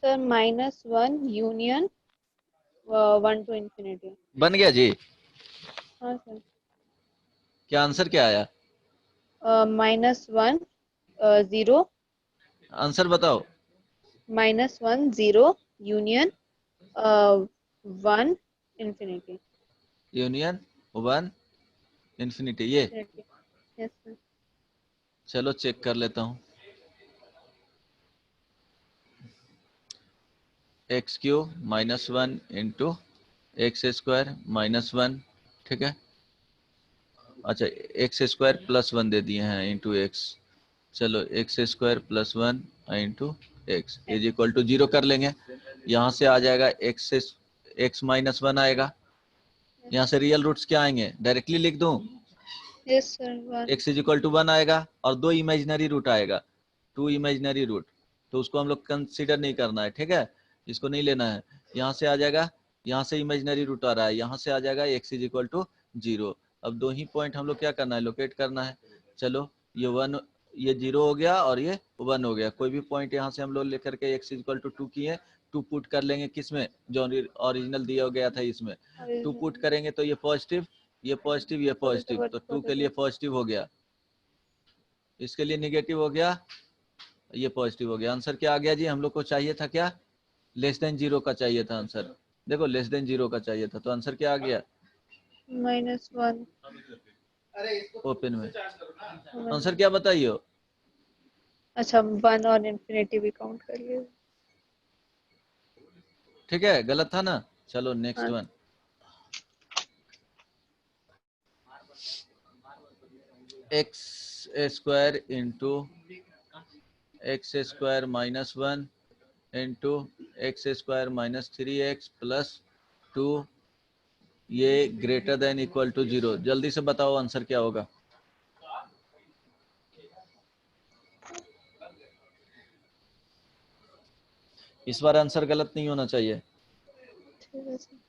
Sir -1 union 1 to infinity. बन गया जी, हाँ सर। क्या आंसर क्या आया, -1 0 आंसर बताओ। -1 0 यूनियन 1 इंफिनिटी। यूनियन 1 इंफिनिटी, ये इंफिनिटी, यस सर। चलो चेक कर लेता हूँ। X Q -1 into X square -1, ठीक है। अच्छा, एक्स स्क्वायर +1 दे दिए हैं इंटू एक्स। चलो X square +1 into X is equal to 0 कर लेंगे। यहाँ से आ जाएगा एक्स -1 आएगा, यहाँ से रियल रूट्स क्या आएंगे, डायरेक्टली लिख दूं, yes sir, 1। X is equal to 1 आएगा, और 2 इमेजिनरी रूट आएगा, 2 इमेजिनरी रूट, तो उसको हम लोग कंसीडर नहीं करना है, ठीक है, इसको नहीं लेना है। यहाँ से आ जाएगा, यहाँ से इमेजिनरी रूट आ रहा है, यहाँ से आ जाएगा एक्स इज इक्वल टू 0। अब 2 ही पॉइंट हम लोग क्या करना है, लोकेट करना है। चलो ये 1, ये 0 हो गया और ये 1 हो गया। कोई भी पॉइंट यहाँ से हम लोग लेकर के एक्स इज इक्वल टू 2 किए, 2 पुट कर लेंगे किसमें, जो ओरिजिनल दिया गया था इसमें, 2 पुट करेंगे तो ये पॉजिटिव, ये पॉजिटिव, ये पॉजिटिव, तो 2 के लिए पॉजिटिव हो गया, इसके लिए निगेटिव हो गया, ये पॉजिटिव हो गया। आंसर क्या आ गया जी, हम लोग को चाहिए था क्या, लेस देन 0 का चाहिए था आंसर। देखो लेस देन 0 का चाहिए था, तो आंसर क्या आ गया, -1। ओपन में आंसर क्या बताइए, अच्छा 1 और इंफिनिटी भी काउंट कर लिए। ठीक है, गलत था ना। चलो नेक्स्ट हाँ one, x square into X square minus 1 into X square minus 3x plus 2, ये ग्रेटर देन इक्वल टू 0। जल्दी से बताओ आंसर क्या होगा। इस बार आंसर गलत नहीं होना चाहिए। ठीक है सर।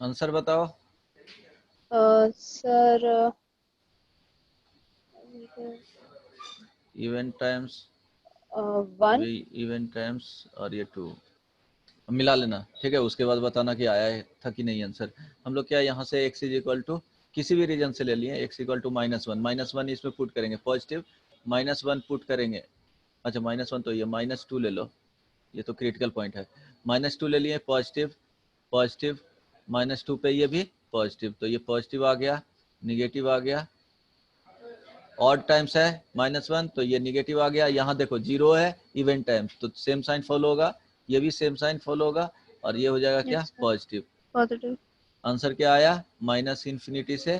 आंसर बताओ। Sir event times, 1। Event times और ये 2 मिला लेना, ठीक है। उसके बाद बताना कि आया है था कि नहीं आंसर। हम लोग क्या यहाँ से x इज इक्वल टू किसी भी रीजन से ले लिए, x इक्वल टू -1 इसमें पुट करेंगे, पॉजिटिव -1 पुट करेंगे। अच्छा -1 तो ये -2 ले लो, ये तो क्रिटिकल पॉइंट है। -2 ले लिए, पॉजिटिव पॉजिटिव, -2 पे ये भी पॉजिटिव, तो ये पॉजिटिव आ गया, निगेटिव आ गया। ऑड टाइम्स है -1 तो ये निगेटिव आ गया। यहाँ देखो 0 है इवेंट टाइम्स तो सेम साइन फॉलो होगा, ये भी सेम साइन फॉलो होगा और ये हो जाएगा क्या, अच्छा पॉजिटिव। पॉजिटिव। आंसर क्या आया, -इन्फिनिटी से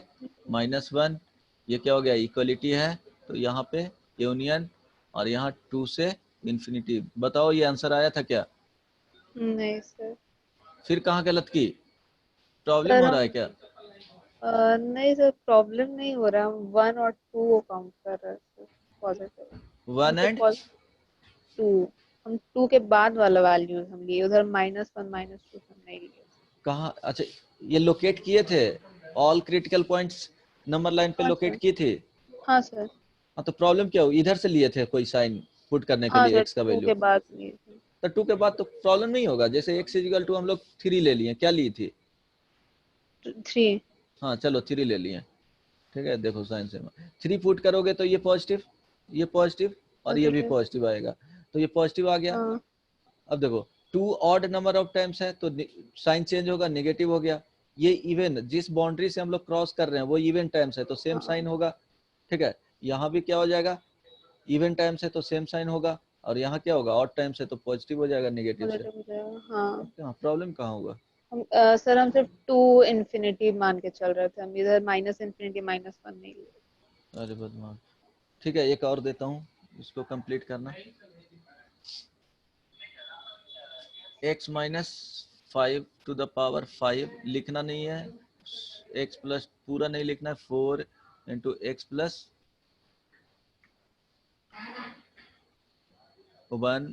-1, ये क्या हो गया, इक्वलिटी है। तो यहाँ पे यूनियन और यहाँ 2 से इन्फिनिटी। बताओ ये आंसर आया था क्या। नहीं सर। फिर कहाँ गलत की, प्रॉब्लम सर हो रहा हम है क्या। नहीं सर, प्रॉब्लम नहीं हो रहा, हम 1 और 2 को काउंट कर रहे हैं सर, पॉजिटिव। हम 1 सिर्फ एंड 2, हम 2 के बाद वाला वैल्यूज हम लिए, उधर -1 -2 हम नहीं लिए। कहाँ, अच्छा ये लोकेट किए थे, all critical points number line पे हाँ लोकेट सर। की थी। हाँ सर। हाँ तो प्रॉब्लम क्या हो, इधर से लिए थे कोई साइन पुट करने के हाँ लिए सर, एक्स का 2 वैल्यू, के बाद लिए थे। तो 2 के बाद तो प्रॉब्लम नहीं होगा। जैसे एक्स इजिकल टू हम लोग 3 ले लिए, क्या ली थी। 3। हाँ चलो 3 ले लिए, ठीक है। देखो साइन से 3 पुट करोगे तो ये पॉजिटिव, ये पॉजिटिव और ये भी पॉजिटिव। पॉजिटिव आएगा, तो ये पॉजिटिव आ गया। हाँ अब देखो 2 ऑड नंबर ऑफ टाइम्स है तो साइन चेंज होगा, नेगेटिव हो गया। ये इवन जिस बाउंड्री से हम लोग क्रॉस कर रहे हैं वो इवन टाइम्स है तो सेम हाँ। साइन होगा, ठीक है। यहाँ भी क्या हो जाएगा, इवन टाइम्स है तो सेम साइन होगा, और यहाँ क्या होगा, ऑड टाइम्स है तो पॉजिटिव हो जाएगा नेगेटिव से। पॉजिटिव हो जाएगा हाँ। अब क्या प्रॉब्लम कहाँ होगा। हम सर हम सिर्फ 2 इंफिनिटी मान के चल रहे थे, हम इधर -इन्फिनिटी -1 नहीं लिए। अरे बदमाश, ठीक है एक और देता हूँ, इसको कंप्लीट करना। x माइनस 5 लिखना नहीं है, x प्लस पूरा नहीं लिखना है, 4 into x plus 1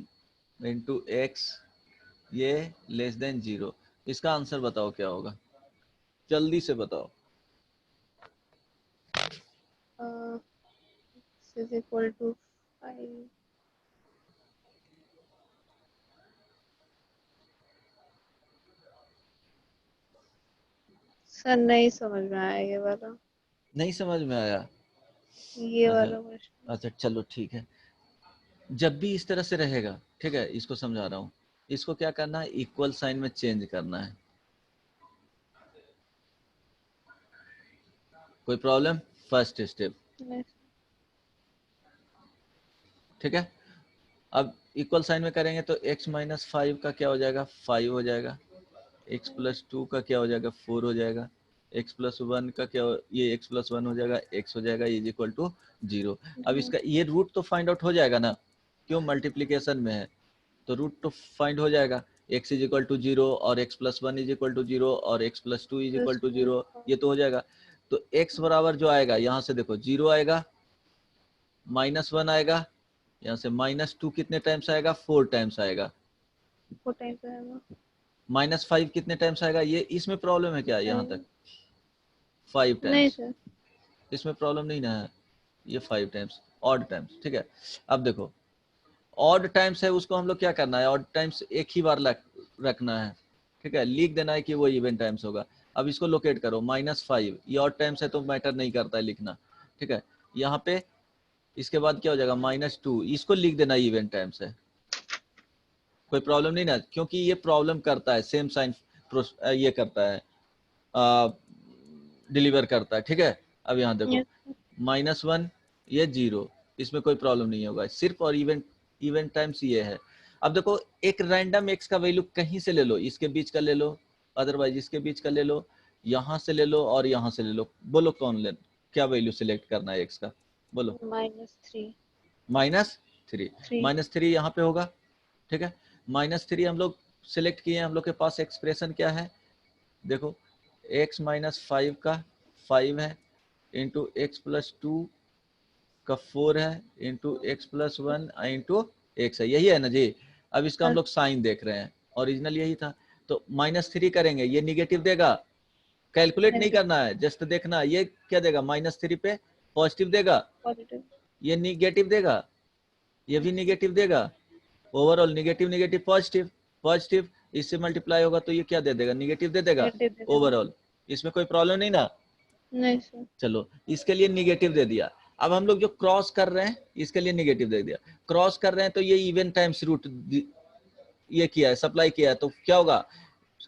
into X, ये लेस देन 0। इसका आंसर बताओ क्या होगा, जल्दी से बताओ। Is equal to 5। सर नहीं समझ में आया ये वाला, नहीं समझ में आया। ये अच्छा, वाला क्वेश्चन। अच्छा चलो ठीक है। जब भी इस तरह से रहेगा, ठीक है, इसको समझा रहा हूँ, इसको क्या करना है, इक्वल साइन में चेंज करना है। कोई प्रॉब्लम, फर्स्ट स्टेप, नहीं। ठीक है। अब इक्वल साइन में करेंगे तो x माइनस 5 का क्या हो जाएगा, 5 हो जाएगा। x प्लस 2 का क्या हो जाएगा, 4 हो जाएगा। x प्लस 1 का क्या ये x प्लस 1 हो जाएगा, x हो जाएगा इज इक्वल टू 0। अब इसका ये रूट तो फाइंड आउट हो जाएगा ना, क्यों, मल्टीप्लीकेशन में है तो रूट तो फाइंड हो जाएगा। x इज इक्वल टू 0 और x plus 1 is equal to 0 और x plus 2 is equal to 0, ये तो हो जाएगा। तो x बराबर जो आएगा यहाँ से देखो 0 आएगा, -1 आएगा, यहाँ से -2 कितने टाइम्स आएगा, 4 टाइम्स आएगा। 4 टाइम्स आएगा। -5 कितने टाइम्स आएगा, ये इसमें प्रॉब्लम है क्या, यहाँ तक 5 नहीं टाइम्स, सर। इसमें प्रॉब्लम नहीं ना है, ये 5 टाइम्स ऑड टाइम्स, ठीक है। अब देखो ऑड टाइम्स है, उसको हम लोग क्या करना है, ऑड टाइम्स एक ही बार रखना है, ठीक है, लिख देना है कि वो इवन टाइम्स होगा। अब इसको लोकेट करो, -5 ये ऑड टाइम्स है तो मैटर नहीं करता है लिखना, ठीक है। यहाँ पे इसके बाद क्या हो जाएगा, -2, इसको लिख देना इवन टाइम्स है, कोई प्रॉब्लम नहीं ना, क्योंकि ये प्रॉब्लम करता है, सेम साइन ये करता है, डिलीवर करता है, ठीक है। अब यहाँ देखो -1 ये 0, इसमें कोई प्रॉब्लम नहीं होगा, सिर्फ और इवन टाइम्स ये है। अब देखो एक रैंडम एक्स का वैल्यू कहीं से ले लो, इसके बीच का ले लो, अदरवाइज इसके बीच का ले लो, यहाँ से ले लो और यहाँ से ले लो, बोलो कौन ले, क्या वैल्यू सिलेक्ट करना है एक्स का, बोलो। -3। -3 यहाँ पे होगा, ठीक है। -3 हम लोग सिलेक्ट किए, हम लोग के पास एक्सप्रेशन क्या है, देखो x माइनस 5 का 5 है, इंटू एक्स प्लस 2 का 4 है, into x plus 1 into x है, यही है ना जी। अब इसका हम लोग साइन देख रहे हैं, ओरिजिनल यही था, तो -3 करेंगे, ये निगेटिव देगा, कैलकुलेट नहीं करना है, जस्ट देखना ये क्या देगा, -3 पे पॉजिटिव देगा, पॉजिटिव। ये निगेटिव देगा, ये भी निगेटिव देगा, overall negative negative positive, positive इससे मल्टीप्लाई होगा तो ये क्या दे देगा, निगेटिव दे देगा ओवरऑल, इसमें कोई प्रॉब्लम नहीं ना। नहीं सर। चलो इसके लिए निगेटिव दे दिया। अब हम लोग जो क्रॉस कर रहे हैं इसके लिए निगेटिव दे दिया, क्रॉस कर रहे हैं तो ये इवन टाइम्स रूट ये किया है, सप्लाई किया है, तो क्या होगा,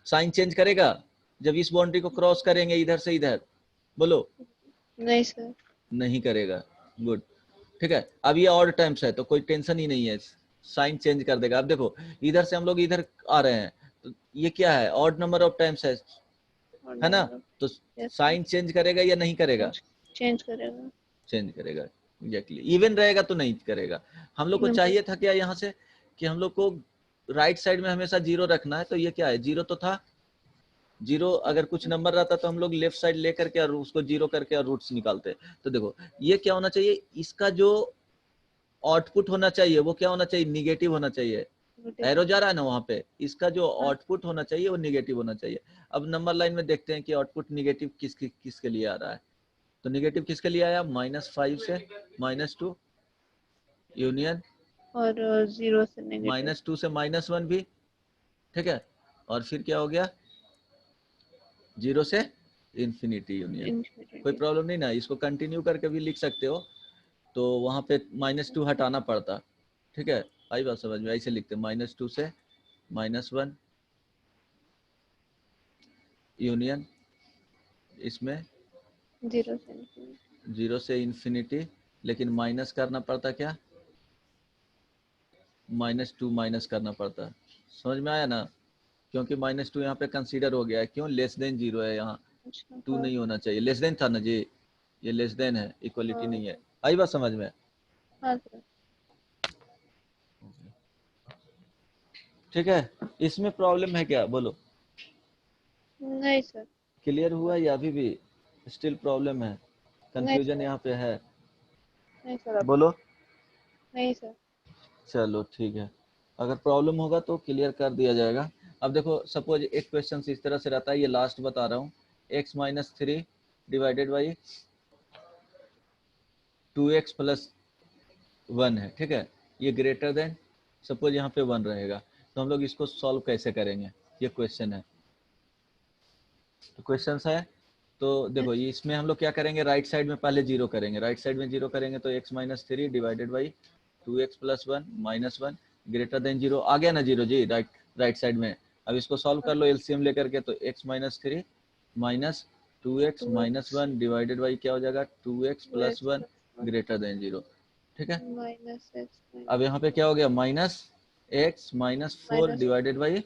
साइन चेंज करेगा जब इस बाउंड्री को क्रॉस करेंगे इधर से इधर, बोलो। नहीं सर। नहीं करेगा, गुड, ठीक है। अब ये ऑड टाइम्स है तो कोई टेंशन ही नहीं है, साइन चेंज कर देगा। अब देखो इधर से हम लोग इधर आ रहे हैं तो ये क्या है, ऑड नंबर ऑफ टाइम्स है ना, तो साइन चेंज करेगा या नहीं करेगा, चेंज करेगा। चेंज करेगा, एग्जैक्टली। इवन रहेगा तो नहीं करेगा। हम लोग को चाहिए था क्या यहाँ से कि हम लोग को राइट साइड में हमेशा 0 रखना है, तो ये क्या है, 0 तो था, 0 अगर कुछ नंबर रहता तो हम लोग लेफ्ट साइड लेकर के और उसको 0 करके और रूट्स निकालते। तो देखो ये क्या होना चाहिए, इसका जो आउटपुट होना चाहिए वो क्या होना चाहिए, निगेटिव होना चाहिए, एरो जा रहा है ना वहां पे, इसका जो आउटपुट होना चाहिए वो निगेटिव होना चाहिए। अब नंबर लाइन में देखते हैं कि आउटपुट निगेटिव किसके लिए आ रहा है, तो निगेटिव किसके लिए आया, -5 से -2 यूनियन, और 0 से नेगेटिव, -2 से -1 भी, ठीक है, और फिर क्या हो गया 0 से इंफिनिटी यूनियन। कोई प्रॉब्लम नहीं ना, इसको कंटिन्यू करके भी लिख सकते हो, तो वहां पे -2 हटाना पड़ता, ठीक है। आई बात समझ में, ऐसे लिखते -2 से -1 यूनियन, इसमें 0 से इंफिनिटी, लेकिन माइनस करना पड़ता क्या, -2 माइनस करना पड़ता, समझ में आया ना, क्योंकि -2 यहाँ पे कंसीडर हो गया है, क्यों, लेस देन 0 है, यहाँ 2 नहीं होना चाहिए, लेस देन था ना जी, ये लेस देन है, इक्वलिटी नहीं है। आई बात समझ में, हाँ सर। ठीक है। इसमें प्रॉब्लम है क्या, बोलो, नहीं सर। क्लियर हुआ या अभी भी स्टिल प्रॉब्लम है, कंफ्यूजन यहाँ पे है, नहीं सर, बोलो। नहीं सर। चलो ठीक है, अगर प्रॉब्लम होगा तो क्लियर कर दिया जाएगा। अब देखो सपोज एक क्वेश्चन इस तरह से रहता है, ये लास्ट बता रहा हूँ, x minus 3 divided by 2x plus 1 है, ठीक है, ये ग्रेटर देन, सपोज यहाँ पे 1 रहेगा, तो हम लोग इसको सॉल्व कैसे करेंगे, ये क्वेश्चन है। तो क्वेश्चन है, तो देखो ये इसमें हम लोग क्या करेंगे, राइट साइड में पहले 0 करेंगे, राइट साइड में 0 करेंगे तो x minus 3 divided by 2x plus 1 -1 greater than 0, आ गया ना 0 जी, राइट साइड में। अब इसको सॉल्व कर लो एलसीएम लेकर के, तो x minus 3 minus 2x minus 1 divided by क्या हो जाएगा, 2x प्लस 1 ग्रेटर देन 0, ठीक है। अब यहाँ पे क्या हो गया, minus x minus 4 minus divided by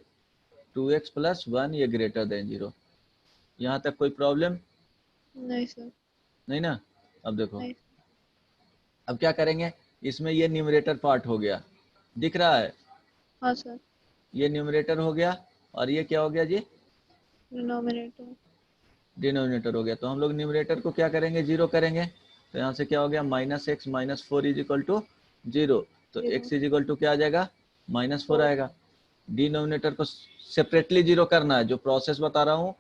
2x plus 1 ये ग्रेटर देन 0। यहाँ तक कोई प्रॉब्लम नहीं सर, नहीं ना? अब देखो, नहीं। अब क्या करेंगे, इसमें ये न्यूमरेटर पार्ट हो गया, दिख रहा है, हाँ सर, ये न्यूमरेटर हो गया और ये क्या हो गया जी, डिनोमिनेटर। डिनोमिनेटर हो गया। तो हम लोग न्यूमरेटर को क्या करेंगे, जीरो करेंगे। तो यहाँ से क्या हो गया, minus x minus 4 is equal to zero. तो zero x is equal to क्या आ जाएगा, -4 4। आएगा। डिनोमिनेटर को सेपरेटली जीरो करना है, जो प्रोसेस बता रहा हूँ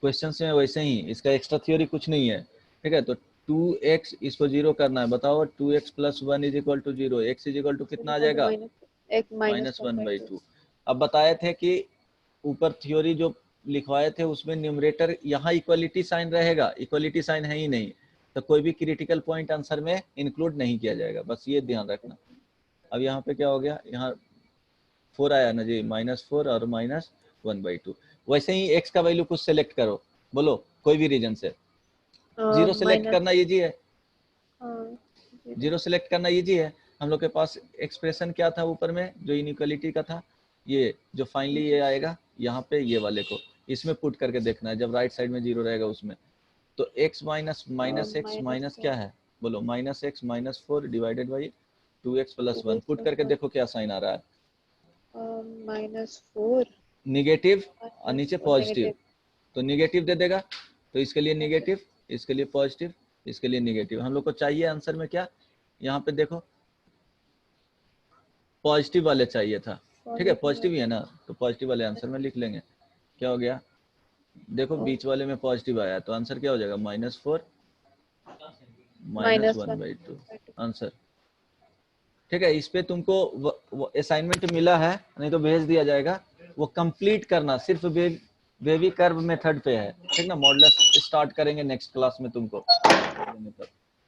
क्वेश्चन में वैसे ही, इसका एक्स्ट्रा थ्योरी कुछ नहीं है, ठीक है। तो 2x इसको जीरो करना है, बताओ 2x plus 1 is equal to zero, X is equal to कितना आ जाएगा, माइनस एक माइनस वन बाई टू। -1/2। अब बताए थे कि ऊपर थ्योरी जो लिखवाए थे उसमें न्यूमरेटर यहाँ इक्वलिटी साइन रहेगा, इक्वलिटी साइन है ही नहीं, तो कोई भी क्रिटिकल पॉइंट आंसर में इंक्लूड नहीं किया जाएगा, बस ये ध्यान रखना। अब यहाँ पे क्या हो गया, यहाँ 4 आया ना जी, -4 और -1/2। वैसे ही x का वैल्यू कुछ सेलेक्ट करो, बोलो कोई भी रीजन से। जीरो सेलेक्ट माइनस, करना इजी है, हाँ, जीरो। जीरो सेलेक्ट करना इजी है। हम लोग के पास एक्सप्रेशन क्या था ऊपर में जो इनइक्वालिटी का था, ये जो फाइनली ये आएगा यहाँ पे, ये वाले को इसमें पुट करके देखना है, जब राइट साइड में जीरो रहेगा उसमें। तो x minus minus x minus minus क्या है, बोलो -x -4 divided by 2x plus 1, put करके -4 देखो क्या साइन आ रहा है, -4 निगेटिव और नीचे पॉजिटिव। नेगेटिव। तो निगेटिव दे देगा, तो इसके लिए निगेटिव, इसके लिए पॉजिटिव, इसके लिए निगेटिव। हम लोग को चाहिए आंसर में क्या, यहाँ पे देखो पॉजिटिव वाले चाहिए था, ठीक है, पॉजिटिव ही है ना, तो पॉजिटिव वाले आंसर में लिख लेंगे। क्या हो गया, देखो बीच वाले में पॉजिटिव आया, तो आंसर क्या हो जाएगा, -4 -1 -1/2 आंसर। ठीक है, इस पे तुमको असाइनमेंट मिला है, नहीं तो भेज दिया जाएगा, वो कंप्लीट करना, सिर्फ बेबी कर्व मेथड पे है, ठीक ना। मॉडुलस स्टार्ट करेंगे नेक्स्ट क्लास में तुमको।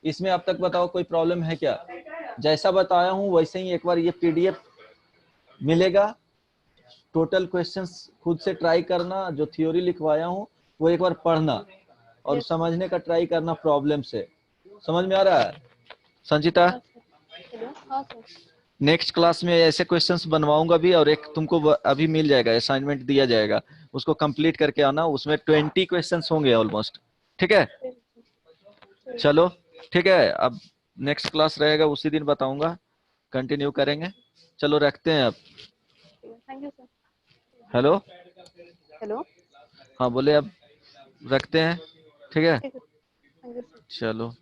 इसमें अब तक बताओ कोई प्रॉब्लम है क्या, जैसा बताया हूँ वैसे ही एक बार ये पीडीएफ मिलेगा, टोटल क्वेश्चंस खुद से ट्राई करना, जो थ्योरी लिखवाया हूँ वो एक बार पढ़ना और यस। समझने का ट्राई करना प्रॉब्लम से। समझ में आ रहा है संचिता? हाँ सर, हेलो, हाँ सर। नेक्स्ट क्लास में ऐसे क्वेश्चंस बनवाऊंगा भी, और एक तुमको अभी मिल जाएगा, असाइनमेंट दिया जाएगा, उसको कंप्लीट करके आना, उसमें 20 क्वेश्चंस होंगे ऑलमोस्ट, ठीक है। ठीक ठीक। चलो ठीक है, अब नेक्स्ट क्लास रहेगा उसी दिन बताऊंगा, कंटिन्यू करेंगे। चलो रखते हैं अब। Thank you sir. Hello, hello. हाँ बोले, अब रखते हैं, ठीक है। ठीक है, थैंक यू सर। चलो।